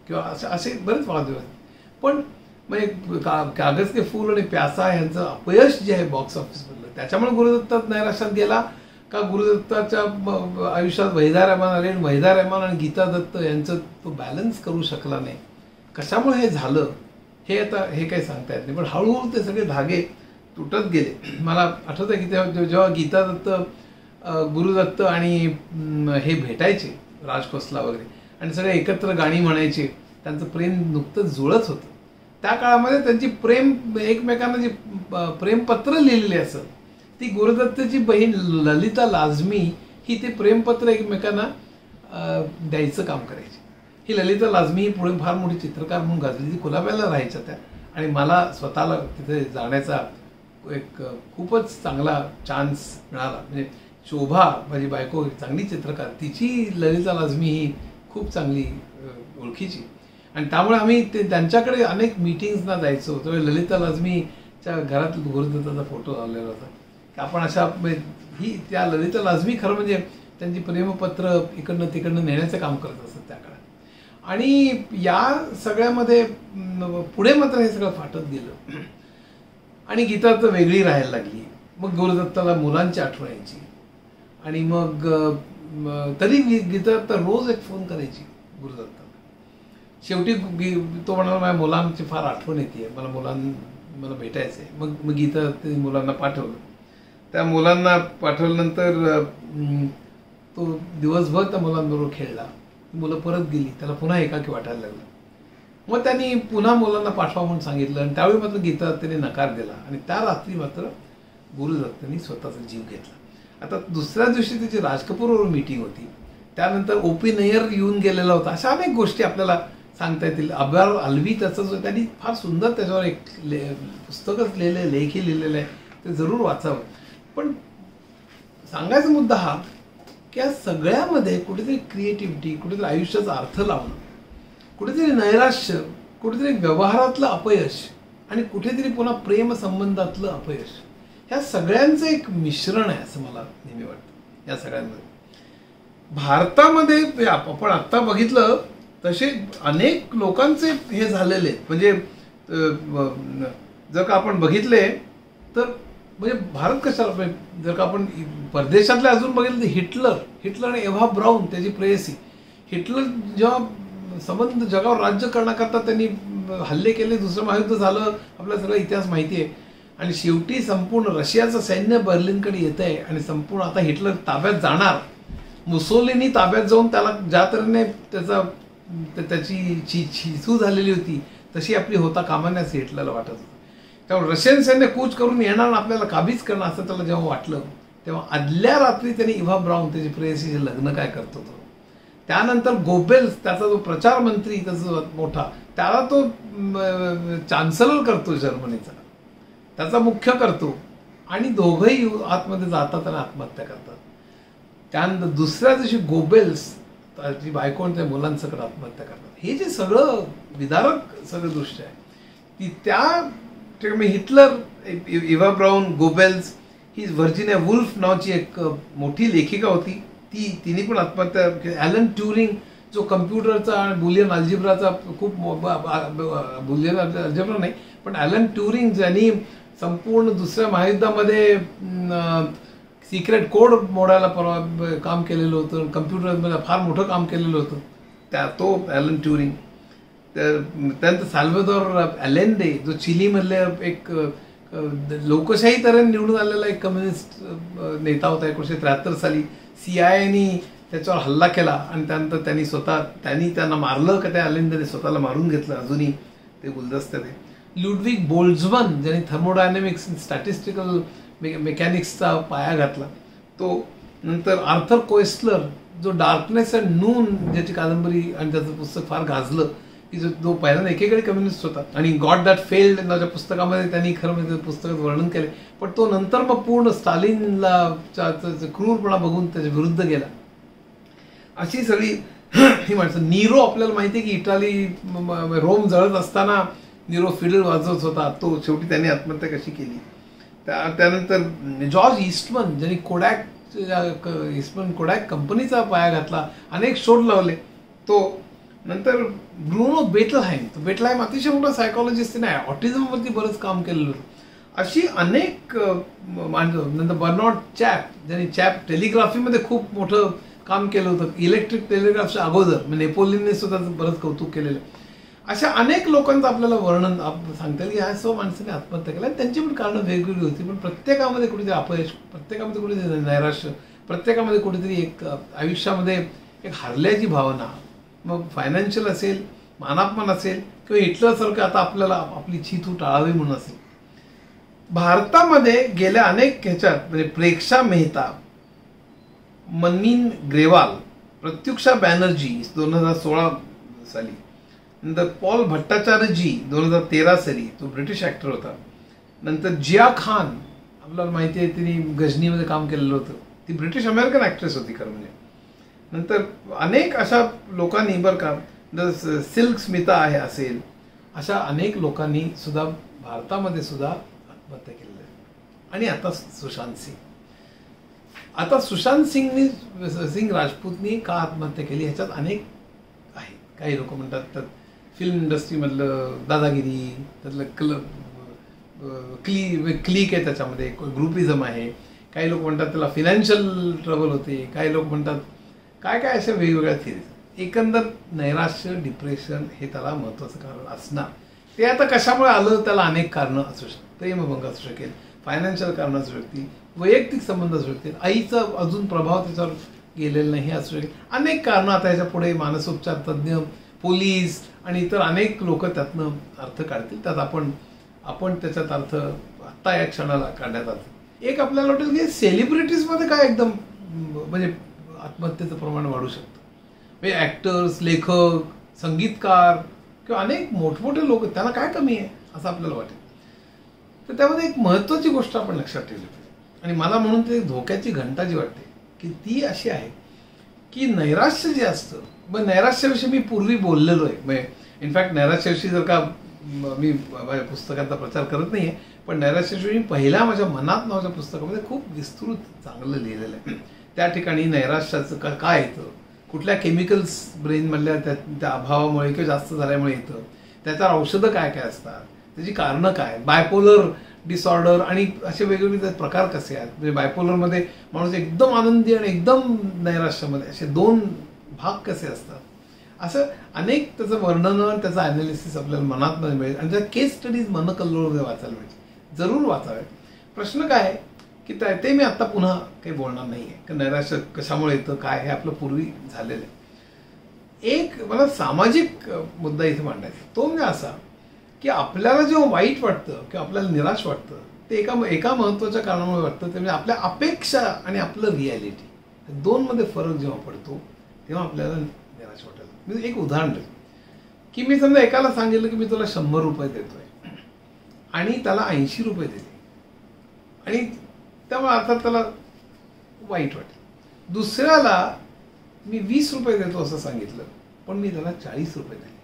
किंवा असे बरेच वादविवाद. पण म्हणजे कागज के फूल आणि प्यासा यांचं अपयश जे आहे बॉक्स ऑफिसमधलं, त्याच्यामुळे गुरुदत्त नैराश्यात गेला का गुरुदत्ताच्या आयुष्यात वहिदा रहमान आले आणि वहिदा रहमान आणि गीता दत्त यांचं तो बॅलन्स करू शकला नाही. कशामुळे हे झालं हे आता हे काही सांगता येत नाही, पण हळूहळू ते सगळे धागे तुटत गेले. मला आठवत आहे की जेव्हा गीता दत्त गुरुदत्त आणि हे भेटायचे राज खोसला वगैरे आणि सगळे एकत्र गाणी म्हणायचे, त्यांचं प्रेम नुकतंच जुळत होतं. त्या काळामध्ये त्यांची प्रेम एकमेकांना जी प्रेमपत्र लिहिलेली असत ती गुरुदत्तची बहीण ललिता लाजमी ही ते प्रेमपत्र एकमेकांना द्यायचं काम करायची. ही ललिता लाजमी ही पुढे फार मोठी चित्रकार म्हणून गाजली. ती कुलाब्याला राहायच्या त्या आणि मला स्वतःला तिथे जाण्याचा एक खूपच चांगला चान्स मिळाला. म्हणजे शोभा माझी बायको चांगली चित्रकार, तिची ललिता लाजमी ही खूप चांगली ओळखीची आणि त्यामुळे आम्ही त्यांच्याकडे अनेक मीटिंग्सना जायचो. त्यावेळी ललिता लाजमीच्या घरात गुरुदत्ताचा फोटो लावलेला होता की आपण अशा ही त्या ललिता लाजमी खरं म्हणजे त्यांची प्रेमपत्र इकडनं तिकडनं नेण्याचं काम करत असत त्या काळात. आणि या सगळ्यामध्ये पुढे मात्र हे सगळं फाटत गेलं आणि गीता तर वेगळी राहायला लागली. मग गुरुदत्ताला मुलांची आठवण यायची आणि मग तरी गीता तर रोज एक फोन करायची गुरुदत्ताला. शेवटी तो म्हणाला माझ्या मुलांची फार आठवण येते, मला भेटायचं आहे. मग गीता ते मुलांना पाठवलं. त्या मुलांना पाठवल्यानंतर तो दिवसभर त्या मुलांबरोबर खेळला. मुलं परत गेली, त्याला पुन्हा एकाकी वाटायला लागलं. मग त्यांनी पुन्हा मुलांना पाठवा म्हणून सांगितलं आणि त्यावेळी मात्र गीता दत्तने नकार दिला आणि त्या रात्री मात्र गुरुदत्तनी स्वतःचा जीव घेतला. आता दुसऱ्या दिवशी त्याची राज कपूरवर मीटिंग होती, त्यानंतर OP नय्यर येऊन गेलेला होता. अशा अनेक गोष्टी आपल्याला सांगता येतील. अब्रार अलवी त्याचं जो त्यांनी फार सुंदर त्याच्यावर एक पुस्तकच लिहिलं, लेखही लिहिलेलं आहे, ते जरूर वाचावं. पण सांगायचा मुद्दा हा की या सगळ्यामध्ये कुठेतरी क्रिएटिव्हिटी, कुठेतरी आयुष्याचा अर्थ लावणं, कुठेतरी नैराश्य, कुठेतरी व्यवहारातलं अपयश आणि कुठेतरी पुन्हा प्रेमसंबंधातलं अपयश, ह्या सगळ्यांचं एक मिश्रण आहे असं मला नेहमी वाटतं. या सगळ्यांमध्ये भारतामध्ये आपण आत्ता बघितलं तसे अनेक लोकांचे हे झालेले आहेत. म्हणजे जर का आपण बघितले तर म्हणजे भारत कशाला, जर का आपण परदेशातले अजून बघितलं तर हिटलर आणि एव्हा ब्राऊन त्याची प्रेयसी. हिटलर जेव्हा संबंध जगावर राज्य करण्याकरता त्यांनी हल्ले केले, दुसरं महायुद्ध झालं, आपला सगळा इतिहास माहिती आहे. आणि शेवटी संपूर्ण रशियाचं सैन्य बर्लिनकडे येत आहे आणि संपूर्ण आता हिटलर ताब्यात जाणार. मुसोलिनी ताब्यात जाऊन त्याला ज्या तऱ्हेने त्याची चिसू झालेली होती तशी आपली होता कामा नये असं हिटलरला वाटत होतं. त्यामुळे रशियन सैन्य कूच करून येणार आणि आपल्याला काबीज करणं असं त्याला जेव्हा वाटलं, तेव्हा आदल्या रात्री त्यांनी इव्हा ब्राऊन त्याची प्रेयसीचे लग्न काय करतो तो, त्यानंतर गोबेल्स त्याचा जो प्रचार मंत्री त्याचा मोठा, त्याला तो चान्सलर करतो जर्मनीचा, त्याचा मुख्य करतो, आणि दोघंही आतमध्ये जातात आणि आत्महत्या करतात. त्यानंतर दुसऱ्या दिवशी गोबेल्स त्याची बायको आणि त्या मुलांसकट आत्महत्या करतात. हे जे सगळं विदारक सगळं दृश्य आहे ती त्या ठिकाणी हिटलर, इव्हा ब्राऊन, गोबेल्स, ही व्हर्जिनिया वुल्फ नावाची एक मोठी लेखिका होती, तिने पण आत्महत्या केली. ॲलन ट्युरिंग जो कम्प्युटरचा आणि बुलियन अल्जिब्राचा खूप बुलियन अल्जिब्रा नाही पण ॲलन ट्युरिंग ज्यांनी संपूर्ण दुसऱ्या महायुद्धामध्ये सिक्रेट कोड मोडायला काम केलेलं होतं, कम्प्युटरमध्ये फार मोठं काम केलेलं होतं तो ॲलन ट्युरिंग. त्यानंतर साल्वादोर अलेंडे जो चिलीमधले एक लोकशाही तऱ्हेने निवडून आलेला एक कम्युनिस्ट नेता होता. 1973 साली CIAने त्याच्यावर हल्ला केला आणि त्यानंतर त्यांनी त्यांना मारलं का त्या अलेंडेने स्वतःला मारून घेतलं. अजूनही ते गुलदस्त्यात आहे. लुडविग बोल्ट्झमन ज्यांनी थर्मोडायनॅमिक्स स्टॅटिस्टिकल मेकॅनिक्सचा पाया घातला तो. नंतर आर्थर कोएस्लर जो डार्कनेस अँड नून ज्याची कादंबरी आणि त्याचं पुस्तक फार गाजलं, की जो पहिल्यांदा एकेकडे कम्युनिस्ट होता आणि गॉड दॅट फेल्ड नावाच्या पुस्तकामध्ये त्यांनी खरं म्हणजे पुस्तकात वर्णन केले, पण तो नंतर मग पूर्ण स्टालिनला क्रूरपणा बघून त्याच्या विरुद्ध गेला. अशी सगळी ही माणसं. नीरो आपल्याला माहिती आहे की इटाली रोम जळत असताना नीरो फिडल वाजवत होता, तो शेवटी त्याने आत्महत्या कशी केली. त्यानंतर जॉर्ज ईस्टमन ज्यांनी कोडॅक कंपनीचा पाया घातला, अनेक शोध लावले तो. नंतर ब्रुनो बेटलहाइम अतिशय मोठा सायकॉलॉजिस्ट नाही, ऑटिझमवरती बरंच काम केलेलं होतं. अशी अनेक माणसं. नंतर बर्नार्ड चॅप ज्यांनी टेलिग्राफीमध्ये खूप मोठं काम केलं होतं, इलेक्ट्रिक टेलिग्राफच्या अगोदर नेपोलियनने सुद्धा बरंच कौतुक केलेलं. अशा अनेक लोकांचं आपल्याला वर्णन सांगता येईल की ह्या सर्व माणसाने आत्महत्या केल्या. त्यांची पण कारणं वेगवेगळी होती, पण प्रत्येकामध्ये कुठेतरी अपयश, प्रत्येकामध्ये कुठेतरी नैराश्य, प्रत्येकामध्ये कुठेतरी एक आयुष्यामध्ये एक हरल्याची भावना, मग फायनान्शियल असेल, मानापमान असेल किंवा हिटलरसारखं आता आपल्याला आपली चीतू टाळावी म्हणून असेल. भारतामध्ये गेल्या अनेक ह्याच्यात म्हणजे प्रेक्षा मेहता, मन्मीन ग्रेवाल, प्रत्युक्षा बॅनर्जी 2016 साली, नंतर पॉल भट्टाचार्यजी 2013 साली, तो ब्रिटिश ॲक्टर होता. नंतर जिया खान आपल्याला माहिती आहे तिने गजनीमध्ये काम केलेलं होतं, ती ब्रिटिश अमेरिकन ॲक्ट्रेस होती खरं म्हणजे. नंतर अनेक अशा लोकांनी बरं का, सिल्क स्मिता आहे असेल, अशा अनेक लोकांनी सुद्धा भारतामध्ये सुद्धा आत्महत्या केलेली आहे. आणि आता सुशांत सिंग राजपूतनी का आत्महत्या केली ह्याच्यात अनेक आहेत. काही लोक म्हणतात तर फिल्म इंडस्ट्रीमधलं दादागिरी, त्यातलं क्लिक आहे, त्याच्यामध्ये ग्रुपिझम आहे. काही लोक म्हणतात त्याला फिनान्शियल ट्रबल होते, काही लोक म्हणतात काय अशा वेगवेगळ्या थिअरीज. एकंदर नैराश्य, डिप्रेशन हे त्याला महत्त्वाचं कारण असणार. ते आता कशामुळे आलं त्याला अनेक कारणं असू शकतात. प्रेमभंग असू शकेल, फायनान्शियल कारणं असू शकतील, वैयक्तिक संबंध असू शकतील, आईचा अजून प्रभाव त्याच्यावर गेलेला नाही असू शकेल. अनेक कारणं आता ह्याच्या पुढे मानसोपचार तज्ज्ञ, पोलीस आणि इतर अनेक लोक त्यातनं अर्थ काढतील. त्यात आपण त्याच्यात अर्थ आत्ता या क्षणाला काढण्यात आलं. एक आपल्याला वाटेल की सेलिब्रिटीजमध्ये काय एकदम म्हणजे आत्महत्येचं प्रमाण वाढू शकतं. म्हणजे ॲक्टर्स, लेखक, संगीतकार किंवा अनेक मोठमोठे लोक, त्यांना काय कमी आहे असं आपल्याला वाटेल. तर त्यामध्ये एक महत्त्वाची गोष्ट आपण लक्षात ठेवली पाहिजे, आणि मला म्हणून ते धोक्याची घंटा जी वाटते की ती अशी आहे की नैराश्य जे असतं, मग नैराश्याविषयी मी पूर्वी बोललेलो आहे. म्हणजे इनफॅक्ट नैराश्याविषयी जर का मी माझ्या पुस्तकांचा प्रचार करत नाही आहे, पण नैराश्याविषयी पहिल्या माझ्या मनात नावाच्या पुस्तकामध्ये खूप विस्तृत चांगलं लिहिलेलं आहे. त्या ठिकाणी नैराश्याचं काय येतं, कुठल्या केमिकल्स ब्रेनमधल्या त्या अभावामुळे किंवा जास्त झाल्यामुळे येतं, त्याच्यावर औषधं काय असतात, त्याची कारणं काय, बायपोलर डिसऑर्डर आणि असे वेगवेगळे प्रकार कसे आहेत. म्हणजे बायपोलरमध्ये माणूस एकदम आनंदी आणि एकदम नैराश्यामध्ये, असे दोन भाग कसे असतात, असं अनेक त्याचं वर्णन, त्याचं अनालिसिस आपल्याला मनात मिळेल आणि त्या केस स्टडीज मनकल्लोळमध्ये वाचायला मिळते. जरूर वाचावे. प्रश्न काय आहे की ते मी आता पुन्हा काही बोलणार नाही आहे की नैराश्य कशामुळे येतं काय, हे आपलं पूर्वी झालेलं आहे. एक मला सामाजिक मुद्दा इथे मांडायचा, तो म्हणजे असा की आपल्याला जेव्हा वाईट वाटतं किंवा आपल्याला निराश वाटतं ते एका महत्त्वाच्या कारणामुळे वाटतं, ते म्हणजे आपल्या अपेक्षा आणि आपलं रियालिटी दोनमध्ये फरक जेव्हा पडतो तेव्हा आपल्याला निराश वाटायला. मी एक उदाहरण देतो की मी समजा एकाला सांगितलं की मी तुला 100 रुपये देतोय आणि त्याला 80 रुपये दिले आणि त्यामुळे अर्थात त्याला वाईट वाटेल. दुसऱ्याला मी 20 रुपये देतो असं सांगितलं पण मी त्याला 40 रुपये दिले,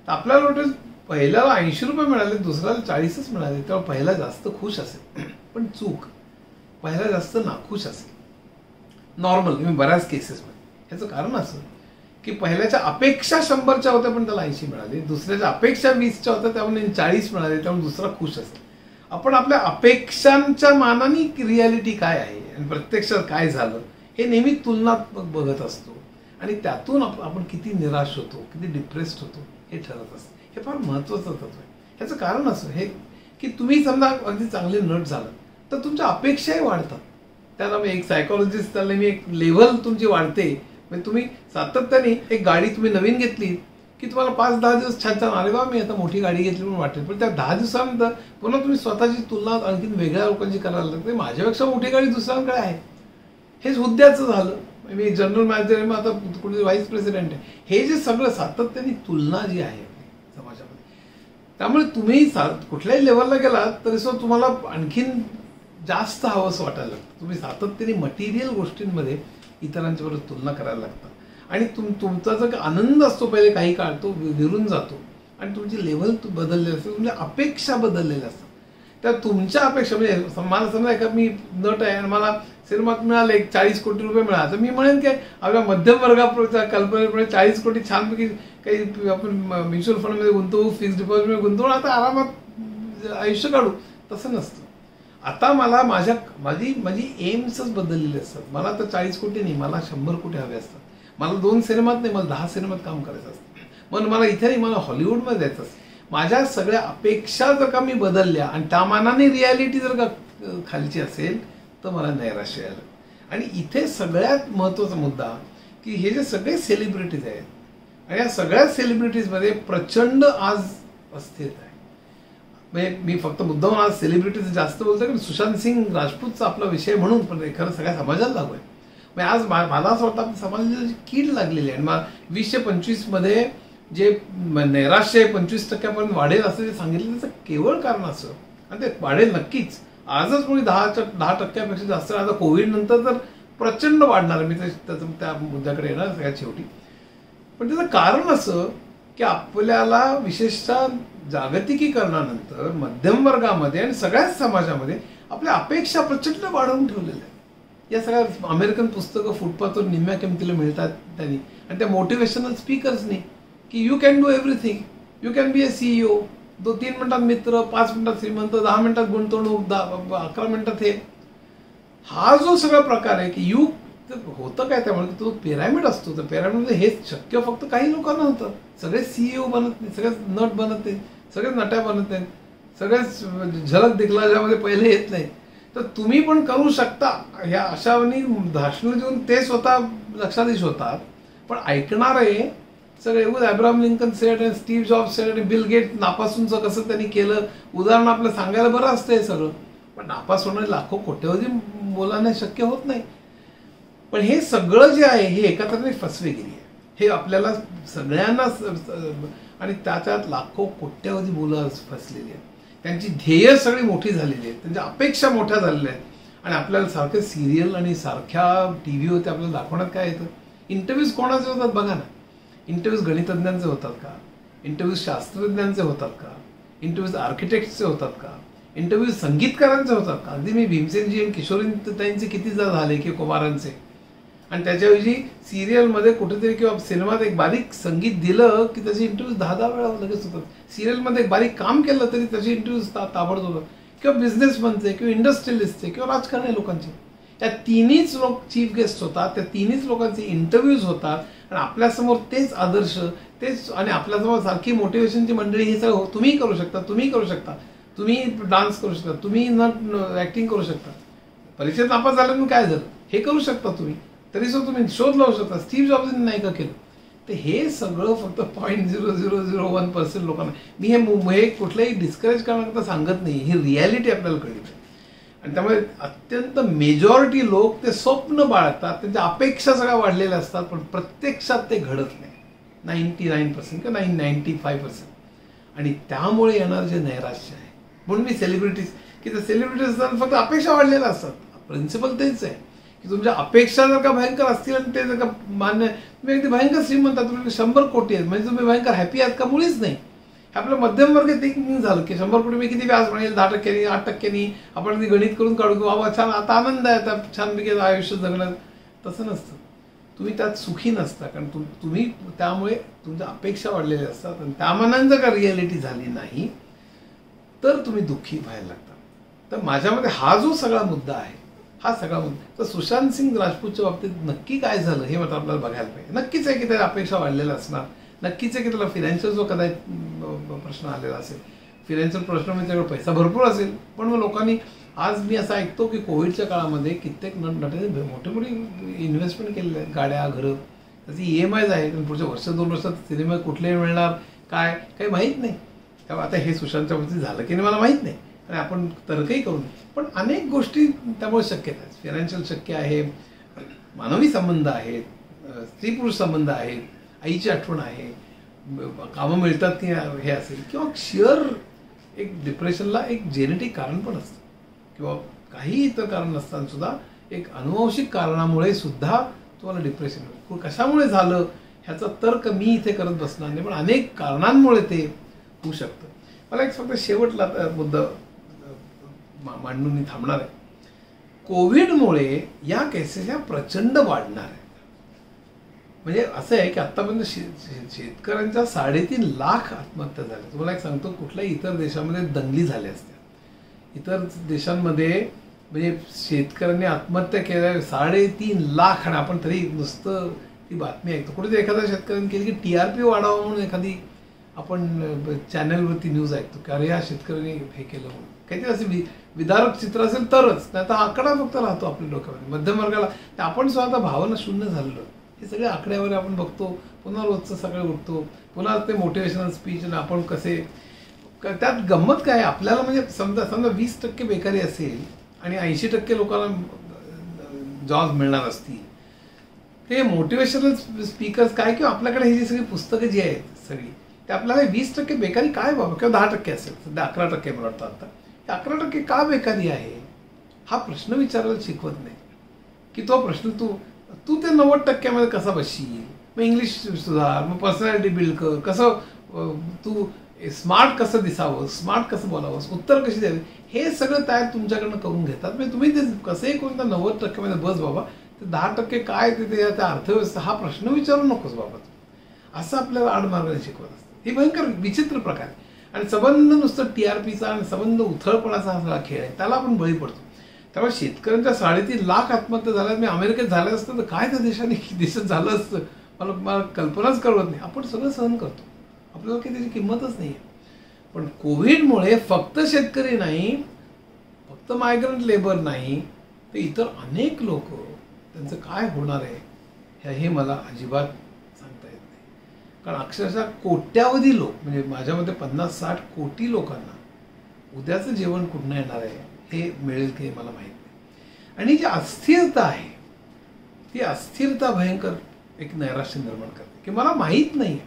तर आपल्याला वाटेल पहिल्याला 80 रुपये मिळाले, दुसऱ्याला 40च मिळाले, तेव्हा पहिला जास्त खुश असेल. पण चूक, पहिला जास्त नाखुश असेल. नॉर्मल मी बऱ्याच केसेसमध्ये. ह्याचं कारण असं की पहिल्याच्या अपेक्षा 100च्या होत्या पण त्याला 80 मिळाले, दुसऱ्याच्या अपेक्षा 20च्या होत्या त्यामुळे 40 मिळाले, त्यामुळे दुसरा खुश असेल. आपण आपल्या अपेक्षांच्या मानाने रियालिटी काय आहे आणि प्रत्यक्षात काय झालं हे नेहमी तुलनात्मक बघत असतो आणि त्यातून आपण किती निराश होतो, किती डिप्रेस्ड होतो हे ठरत असतं. हे फार महत्त्वाचं तत्व आहे. ह्याचं कारण असं हे की तुम्ही समजा अगदी चांगले नट झालं तर तुमच्या अपेक्षाही वाढतात. त्याला मी एक सायकोलॉजिस्ट त्याला मी एक लेव्हल तुमची वाढते. म्हणजे तुम्ही सातत्याने एक गाडी तुम्ही नवीन घेतली की तुम्हाला 5-10 दिवस छान छान अरे बा मी आता मोठी गाडी घेतली म्हणून वाटेल, पण त्या 10 दिवसानंतर पुन्हा तुम्ही स्वतःची तुलना आणखी वेगळ्या लोकांची करायला लागते. माझ्यापेक्षा मोठी गाडी दुसऱ्यांकडे आहे. हेच हुद्द्याचं झालं. मी जनरल मॅनेजर आहे, मग आता कुठे व्हाईस प्रेसिडेंट आहे. हे जे सगळं सातत्याने तुलना जी आहे समाजामध्ये, त्यामुळे तुम्ही कुठल्याही लेवलला गेलात तरी सुद्धा तुम्हाला आणखीन जास्त हवंसं वाटायला लागतं. तुम्ही सातत्याने मटेरियल गोष्टींमध्ये इतरांच्या बरोबर तुलना करायला लागतात आणि तुमचा जो आनंद असतो पहिले काही काळ तो विरून जातो आणि तुमची लेव्हल बदललेली असते, तुमच्या अपेक्षा बदललेल्या असतात. तर तुमच्या अपेक्षा म्हणजे मला समजा एका मी नट आहे आणि मला सिनेमात मिळाले 40 कोटी रुपये मिळाले, तर मी म्हणेन की आपल्या मध्यम वर्गाच्या कल्पनेप्रमाणे 40 कोटी छानपैकी काही आपण म्युच्युअल फंडमध्ये गुंतवू, फिक्स्ड डिपॉझिटमध्ये गुंतवून आता आरामात आयुष्य काढू. तसं नसतं. आता मला माझी एम्सच बदललेली असतात. मला तर 40 कोटी नाही, मला 100 कोटी हवे असतात. मला 2 सिनेमात नाही, मला 10 सिनेमात काम करायचं असतं. मग मला इथे नाही, मला हॉलिवूडमध्ये जायचं असतं. माझ्या सगळ्या अपेक्षा जर का मी बदलल्या आणि त्या मानाने रियालिटी जर का खालची असेल तर मला नैराश्य आलं. आणि इथे सगळ्यात महत्त्वाचा मुद्दा की हे जे सगळे सेलिब्रिटीज आहेत आणि या सगळ्या सेलिब्रिटीजमध्ये प्रचंड आज अस्थिरता आहे. म्हणजे मी फक्त मुद्दाम आज सेलिब्रिटीज जास्त बोलतोय कारण सुशांत सिंग राजपूतचा आपला विषय म्हणून, पण खरं सगळ्या समाजाला लागू आहे. म्हणजे आज मला असं वाटतं समाजाची कीड लागलेली आहे. आणि 2025 जे नैराश्य 25% वाढेल असं जे सांगितलं त्याचं केवळ कारण असं, आणि ते वाढेल नक्कीच. आजच कोणी 10% जास्त, आता कोविड नंतर तर प्रचंड वाढणार. मी त्या मुद्द्याकडे येणार सगळ्यात शेवटी. पण त्याचं कारण असं की आपल्याला विशेषतः जागतिकीकरणानंतर मध्यम वर्गामध्ये आणि सगळ्याच समाजामध्ये आपल्या अपेक्षा प्रचंड वाढवून ठेवलेल्या आहेत. या सगळ्या अमेरिकन पुस्तकं फुटपाथवर निम्म्या किमतीला मिळतात त्यांनी, आणि त्या मोटिवेशनल स्पीकर्सनी की you can do everything, you can be a CEO. 2-3 मिनिटात मित्र, 5 मिनिटात श्रीमंत, 10 मिनिटात गुंतवणूक, 11 मिनिटात हे. हा जो सगळा प्रकार आहे की होतं काय त्यामुळे तो पिरॅमिड असतो. तर पिरॅमिडमध्ये हेच शक्य फक्त काही लोकांना होतं. सगळे CEO बनत नाही, सगळेच नट बनत नाही, सगळेच नट्या बनत नाहीत, सगळेच झलक दिखलाजामध्ये पहिले येत नाही. तर तुम्ही पण करू शकता. ह्या अशावनी भाषणं देऊन ते स्वतः लक्षाधीश होतात, पण ऐकणारे सगळे अब्राहम लिंकन सेड आणि स्टीव्ह जॉब्स सेड आणि बिल गेट नापासूनचं कसं त्यांनी केलं उदाहरण आपलं सांगायला बरं असतं हे सगळं. पण नापास होणारे लाखो कोट्यवधी मुलांना शक्य होत नाही. पण हे सगळं जे आहे हे एकत्र फसवेगिरी आहे. हे आपल्याला सगळ्यांना, आणि त्याच्यात लाखो कोट्यवधी मुलं फसलेली आहेत. त्यांची ध्येय सगळी मोठी झालेली आहेत, त्यांच्या अपेक्षा मोठ्या झालेल्या आहेत. आणि आपल्याला सारखे सिरियल आणि सारख्या TV होते आपल्याला दाखवण्यात काय येतं. इंटरव्ह्यूज कोणाचे होतात बघा ना. इंटरव्ह्यूज गणितज्ञांचे होतात का, इंटरव्ह्यूज शास्त्रज्ञांचे होतात का, इंटरव्ह्यूज आर्किटेक्टचे होतात का, इंटरव्ह्यूज संगीतकारांचे होतात का. अगदी मी भीमसेनजी आणि किशोरीताईंचे किती झाले की कुमारांचे. आणि त्याच्याऐवजी सिरियलमध्ये कुठेतरी किंवा सिनेमात एक बारीक संगीत दिलं की त्याचे इंटरव्ह्यूज 10 वेळा लगेच होतात. सिरियलमध्ये एक बारीक काम केलं तरी त्याचे इंटरव्ह्यूज ताबडतोब, किंवा बिझनेसमनचे किंवा इंडस्ट्रियलिस्टचे किंवा राजकारणी लोकांचे. त्या तिन्हीच लोक चीफ गेस्ट होतात, त्या तिन्हीच लोकांचे इंटरव्ह्यूज होतात आणि आपल्यासमोर तेच आदर्श, तेच, आणि आपल्यासमोर सारखी मोटिवेशनची मंडळी, हे सगळं तुम्ही करू शकता, तुम्ही करू शकता, तुम्ही डान्स करू शकता, तुम्ही ऍक्टिंग करू शकता, परीक्षेत नापास झालं काय झालं हे करू शकता तुम्ही, तरी सुद्धा तुम्ही शोध लावू शकता. स्टीव्ह जॉब्सने नाही का केलं? तर हे सगळं फक्त 0.0001% लोकांना, मी हे कुठलंही डिस्करेज करण्याकरता सांगत नाही, ही रियालिटी आपल्याला कळली. आणि त्यामुळे अत्यंत मेजॉरिटी लोक ते स्वप्न बाळगतात, त्यांच्या अपेक्षा सगळ्या वाढलेल्या असतात, पण प्रत्यक्षात ते घडत नाही. 99% किंवा 95%. आणि त्यामुळे येणार जे नैराश्य आहे, म्हणून मी सेलिब्रिटीज, की त्या सेलिब्रिटीज असतात फक्त अपेक्षा वाढलेल्या असतात. प्रिन्सिपल तेच आहे की तुमच्या अपेक्षा जर का भयंकर असतील आणि ते जर का मान्य, तुम्ही अगदी भयंकर श्रीमंत आहात, तुमचे 100 कोटी आहेत, म्हणजे तुम्ही भयंकर हॅपी आहात का? मुळीच नाही. आपलं मध्यम वर्ग थिंकिंग झालं की 100 कोटी मी किती व्याज मिळेल, 10%, 8%, आपण ते गणित करून काढू, बाबा छान, आता आनंद आहे, आता छानपैकी आयुष्य जगणं. तसं नसतं. तुम्ही त्यात सुखी नसता, कारण तुम्ही त्यामुळे तुमच्या अपेक्षा वाढलेल्या असतात, आणि त्या मनानं जर का रियालिटी झाली नाही तर तुम्ही दुःखी व्हायला लागता. तर माझ्यामध्ये हा जो सगळा मुद्दा आहे, हा सगळा मुद्दा, तर सुशांत सिंग राजपूतच्या बाबतीत नक्की काय झालं हे मात्र आपल्याला बघायला पाहिजे. नक्कीच आहे की त्याला अपेक्षा वाढलेल्या असणार, नक्कीच आहे की त्याला फिनान्शियल जो कदाचित प्रश्न आलेला असेल, फिनान्शियल प्रश्न म्हणजे त्याच्याकडे पैसा भरपूर असेल, पण मग लोकांनी, आज मी असं ऐकतो की कोविडच्या काळामध्ये कित्येक नटाने मोठी मोठी इन्व्हेस्टमेंट केलेले आहेत, गाड्या, घरं, त्याची EMIs आहेत, आणि पुढच्या वर्ष 2 वर्षात सिनेमा कुठले मिळणार काय काही माहीत नाही. त्यामुळे आता हे सुशांतच्या बाबतीत झालं की नाही मला माहीत नाही, आणि आपण तर्कही करू नये, पण अनेक गोष्टी त्यामुळे शक्य आहेत. फिनान्शियल शक्य आहे, मानवी संबंध आहेत, स्त्री पुरुष संबंध आहेत, आईची आठवण आहे, कामं मिळतात की हे असेल, किंवा शिअर एक डिप्रेशनला एक जेनेटिक कारण पण असतं, किंवा काही इतर कारण नसताना सुद्धा एक अनुवंशिक कारणामुळे सुद्धा तुम्हाला डिप्रेशन कशामुळे झालं ह्याचा तर्क मी इथे करत बसणार नाही, पण अनेक कारणांमुळे ते होऊ शकतं. मला एक फक्त शेवटला मुद्दा मांडून मी थांबणार आहे. कोविडमुळे या केसेस ह्या प्रचंड वाढणार आहेत. म्हणजे असं आहे की आतापर्यंत शेतकऱ्यांच्या 3.5 लाख आत्महत्या झाल्या. तुम्हाला एक सांगतो, कुठल्याही इतर देशामध्ये दंगली झाल्या असत्या. इतर देशांमध्ये म्हणजे शेतकऱ्यांनी आत्महत्या केल्या 3.5 लाख, आणि आपण तरी नुसतं ती बातमी ऐकतो. कुठेतरी एखाद्या शेतकऱ्यांनी केली की TRP वाढावं म्हणून एखादी आपण चॅनलवरती न्यूज ऐकतो की अरे या शेतकऱ्यांनी हे केलं म्हणून, काहीतरी असे विदारक चित्र असेल तरच, नाही तर आकडा फक्त राहतो आपल्या डोक्यामध्ये. मध्यम वर्गाला आपण स्वतः भावना शून्य झालेलो. हे सगळे आकड्यावर आपण बघतो, पुन्हा रोजचं सगळं उठतो, पुन्हा ते मोटिवेशनल स्पीच, आणि आपण कसे, त्यात गंमत काय आपल्याला, म्हणजे समजा 20% बेकारी असेल आणि 80% लोकांना जॉब मिळणार असतील, ते मोटिवेशनल स्पीकर्स काय, किंवा आपल्याकडे ही जी सगळी पुस्तकं जी आहेत सगळी, ते आपल्याला 20% बेकारी काय बाबा, किंवा 10% असेल, सध्या 11% मला वाटतं आता, 11% का बेकारी आहे हा प्रश्न विचारायला शिकवत नाही. की तो प्रश्न तू ते 90% कसा बसशील, मग इंग्लिश सुधार, मग पर्सनॅलिटी बिल्ड कर, कसं तू स्मार्ट कसं दिसावं, स्मार्ट कसं बोलावंस, उत्तर कशी द्यावी, हे सगळं तयार तुमच्याकडनं करून घेतात. म्हणजे तुम्ही ते कसंही करून त्या 90% बस बाबा, ते 10% काय ते त्या अर्थव्यवस्था हा प्रश्न विचारू नकोस बाबा, असं आपल्याला आडमार्गाने शिकवत असतं. हे भयंकर विचित्र प्रकार आहे. आणि संबंध नुसतं TRPचा आणि संबंध उथळपणाचा हा सगळा खेळ आहे, त्याला आपण बळी पडतो. त्यामुळे शेतकऱ्यांच्या 3.5 लाख आत्महत्या झाल्या. मी अमेरिकेत झाल्या असतं तर काय त्या देशात झालं असतं मला कल्पनाच कळवत नाही. आपण सगळं सहन करतो, आपल्याला काही त्याची किंमतच नाही आहे. पण कोविडमुळे फक्त शेतकरी नाही, फक्त मायग्रंट लेबर नाही, तर इतर अनेक लोक, त्यांचं काय होणार आहे हे मला अजिबात सांगता येत नाही. कारण अक्षरशः कोट्यावधी लोक, म्हणजे माझ्यामध्ये 50-60 कोटी लोकांना उद्याचं जेवण कुठनं येणार आहे हे मिळेल की मला माहीत नाही. आणि जी अस्थिरता आहे, ती अस्थिरता भयंकर एक नैराश्य निर्माण करते की मला माहीत नाही आहे.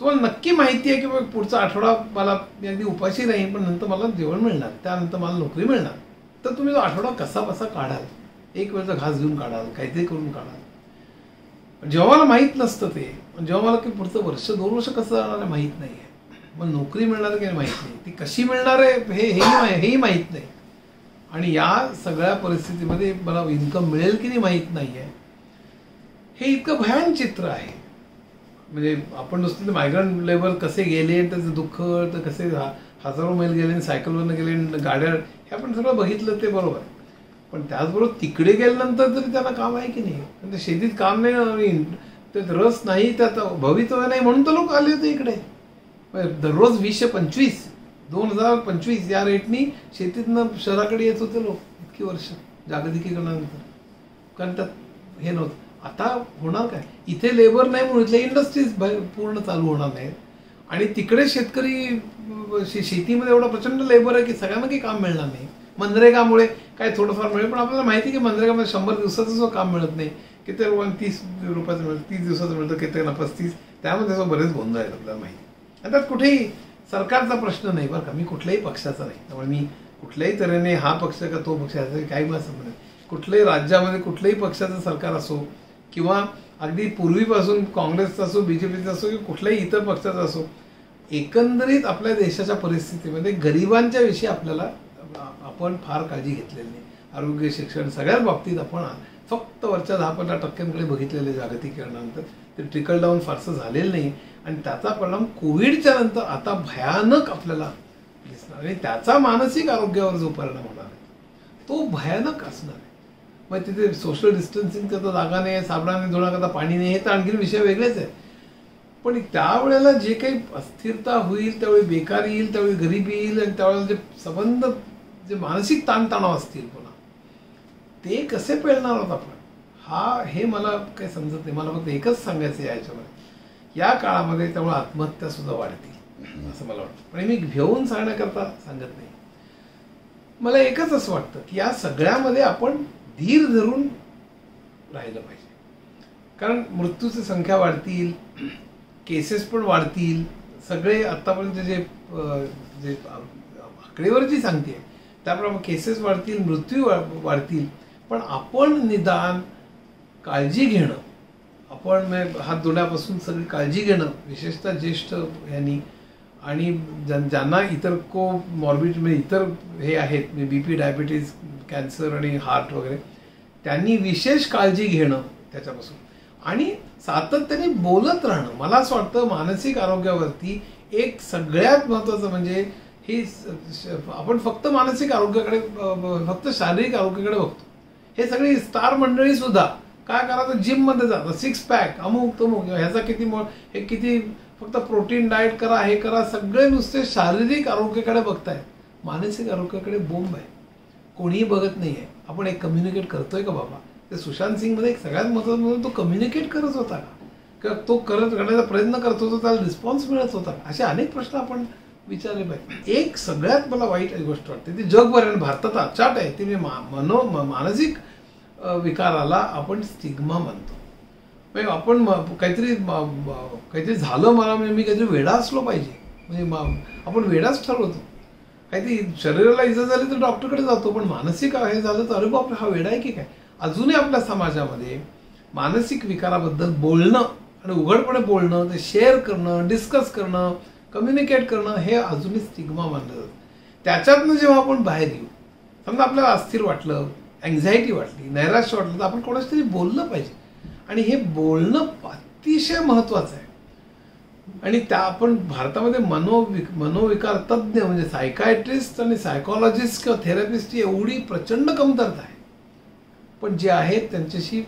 तुम्हाला नक्की माहिती आहे की मग पुढचा आठवडा मला अगदी उपाशी राहील, पण नंतर मला जेवण मिळणार, त्यानंतर मला नोकरी मिळणार. तर तुम्ही तो आठवडा कसा बसा काढाल, एक वेळचा घास घेऊन काढाल, काहीतरी करून काढाल. जेव्हा मला माहीत नसतं ते, जेव्हा मला की पुढचं वर्ष 2 वर्ष कसं जाणार आहे माहीत नाही आहे, मग नोकरी मिळणार की माहीत नाही, ती कशी मिळणार आहे हेही माहीत नाही. आणि या सगळ्या परिस्थितीमध्ये मला इन्कम मिळेल की नाही माहीत नाही आहे. हे इतकं भयान चित्र आहे. म्हणजे आपण नुसतं मायग्रंट लेबर कसे गेले, त्याचं दुःख, तर कसे हजारो मैल गेले, सायकलवरनं गेले, गाड्या, हे आपण सगळं बघितलं ते बरोबर. पण त्याचबरोबर तिकडे गेल्यानंतर तरी त्यांना काम आहे की नाही, कारण ते शेतीत काम नाही, त्यात रस नाही, त्यात भवितव्य नाही, म्हणून तर लोक आले होते इकडे. दररोज 2025 2025 या रेटनी शेतीतनं शहराकडे येत होते लोक इतकी वर्ष जागतिकीकरणानंतर, कारण त्यात हे नव्हतं. आता होणार काय, इथे लेबर नाही म्हणून इथल्या इंडस्ट्रीज पूर्ण चालू होणार नाहीत, आणि तिकडे शेतकरी शेतीमध्ये एवढा प्रचंड लेबर आहे की सगळ्यांना काही काम मिळणार नाही. मनरेगामुळे काय थोडंफार मिळेल, पण आपल्याला माहिती आहे की मनरेगामध्ये 100 दिवसाचं सुद्धा काम मिळत नाही. किती लोकांना 30 रुपयाचं मिळतं, 30 दिवसाचं मिळतं, किती 35, त्यामध्ये बरेच गोंधळ आहेत आपल्याला माहिती. आणि त्यात कुठेही सरकारचा प्रश्न नाही बरं का, मी कुठल्याही पक्षाचा नाही, त्यामुळे मी कुठल्याही तऱ्हेने हा पक्ष का तो पक्ष याचा काही मला संबंध नाही. कुठल्याही राज्यामध्ये कुठल्याही पक्षाचं सरकार असो, किंवा अगदी पूर्वीपासून काँग्रेसचा असो, बीजेपीचा असो, किंवा कुठल्याही इतर पक्षाचा असो, एकंदरीत आपल्या देशाच्या परिस्थितीमध्ये गरिबांच्या विषयी आपल्याला आपण फार काळजी घेतलेली नाही. आरोग्य, शिक्षण, सगळ्याच बाबतीत आपण फक्त वरच्या 10-15% बघितलेले जागतिकीकरणानंतर. ते ट्रिकल डाऊन फारसं झालेलं नाही, आणि त्याचा परिणाम कोविडच्या नंतर आता भयानक आपल्याला दिसणार, आणि त्याचा मानसिक आरोग्यावर जो परिणाम होणार आहे तो भयानक असणार आहे. मग तिथे सोशल डिस्टन्सिंगचा तर जागा नाही, साबणाने धुण्याकरता पाणी नाही, हे तर आणखी विषय वेगळेच आहे. पण त्यावेळेला जे काही अस्थिरता होईल, त्यावेळी बेकारी येईल, त्यावेळी गरिबी येईल, आणि त्यावेळेला जे संबंध, जे मानसिक ताणतणाव असतील पुन्हा, ते कसे पेलणार आहोत आपण, हे मला काही समजत नाही. मला फक्त एकच सांगायचं आहे याच्यामध्ये, या काळामध्ये त्यामुळे आत्महत्या सुद्धा वाढतील असं मला वाटतं. पण मी घेऊन सांगण्याकरता सांगत नाही. मला एकच असं वाटतं की या सगळ्यामध्ये आपण धीर धरून राहिलं पाहिजे, कारण मृत्यूची संख्या वाढतील, केसेस पण वाढतील. सगळे आतापर्यंत जे आकडेवर जी सांगते त्याप्रमाणे केसेस वाढतील, मृत्यू वाढतील. पण आपण निदान काळजी घेणं, आपण हात धुण्यापासून सगळी काळजी घेणं, विशेषतः ज्येष्ठ यांनी, आणि ज्यांना इतर मॉर्बिड म्हणजे इतर हे आहेत, BP, डायबिटीज, कॅन्सर आणि हार्ट वगैरे, त्यांनी विशेष काळजी घेणं त्याच्यापासून, आणि सातत्याने बोलत राहणं. मला असं वाटतं मानसिक आरोग्यावरती एक सगळ्यात महत्त्वाचं म्हणजे हे, आपण फक्त मानसिक आरोग्याकडे, फक्त शारीरिक आरोग्याकडे बघतो. हे सगळी स्टार मंडळी सुद्धा काय करायचं, जिममध्ये जातात, 6 पॅक, अमुक तमुक, ह्याचा हे किती, फक्त प्रोटीन डाएट करा, हे करा, सगळे नुसते शारीरिक आरोग्याकडे बघतायत. मानसिक आरोग्याकडे बोंब आहे, कोणीही बघत नाही आहे. आपण एक कम्युनिकेट करतोय का बाबा? ते सुशांत सिंगमध्ये एक सगळ्यात महत्त्वाचं म्हणजे तो कम्युनिकेट करत होता का, किंवा तो करण्याचा प्रयत्न करत होता, त्याला रिस्पॉन्स मिळत होता? असे अनेक प्रश्न आपण विचारले पाहिजे. एक सगळ्यात मला वाईट गोष्ट वाटते, ती जगभर आणि भारतात अचाट आहे, ती मानसिक विकाराला आपण स्टिग्मा मानतो. म्हणजे आपण काहीतरी झालं मला, म्हणजे मी काहीतरी वेडा असलो पाहिजे, म्हणजे आपण वेडाच ठरवतो. काहीतरी शरीराला इजा झाली तर डॉक्टरकडे जातो, पण मानसिक हे झालं तर अरे बापरे हा वेडा आहे की काय. अजूनही आपल्या समाजामध्ये मानसिक विकाराबद्दल बोलणं आणि उघडपणे बोलणं, ते शेअर करणं, डिस्कस करणं, कम्युनिकेट करणं, हे अजूनही स्टिग्मा मानलं जातं. त्याच्यातनं जेव्हा आपण बाहेर येऊ, समजा आपल्याला अस्थिर वाटलं, अँझायटी वाटली, नैराश्य वाटलं, तर आपण कोणाशी तरी बोललं पाहिजे. आणि हे बोलणं अतिशय महत्त्वाचं आहे. आणि त्या आपण भारतामध्ये मनोविकार तज्ज्ञ म्हणजे सायकायट्रिस्ट आणि सायकॉलॉजिस्ट किंवा थेरपिस्टची एवढी प्रचंड कमतरता आहे. पण जे आहेत त्यांच्याशी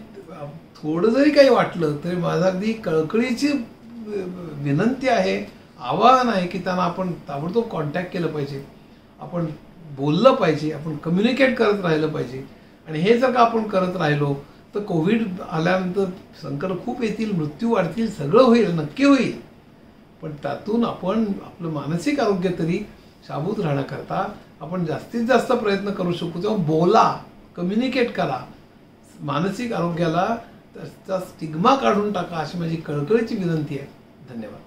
थोडं जरी काही वाटलं तरी माझा अगदी कळकळीची विनंती आहे, आवाहन आहे की त्यांना आपण ताबडतोब कॉन्टॅक्ट केलं पाहिजे, आपण बोललं पाहिजे, आपण कम्युनिकेट करत राहिलं पाहिजे. आणि हे जर का आपण करत राहिलो तर कोविड आल्यानंतर संकट खूप येतील, मृत्यू वाढतील, सगळं होईल, नक्की होईल. पण त्यातून आपण आपलं मानसिक आरोग्य तरी शाबूत राहण्याकरता आपण जास्तीत जास्त प्रयत्न करू शकू. तेव्हा बोला, कम्युनिकेट करा, मानसिक आरोग्याला त्याचा स्टिग्मा काढून टाका, अशी माझी कळकळीची विनंती आहे. धन्यवाद.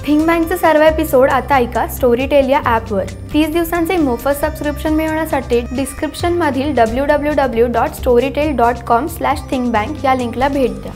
थिंक बँकचे सर्व एपिसोड आता ऐका स्टोरीटेल या ॲपवर. 30 दिवसांचे मोफत सबस्क्रिप्शन मिळवण्यासाठी डिस्क्रिप्शनमधील www.storytel.com/thinkbank या लिंकला भेट द्या.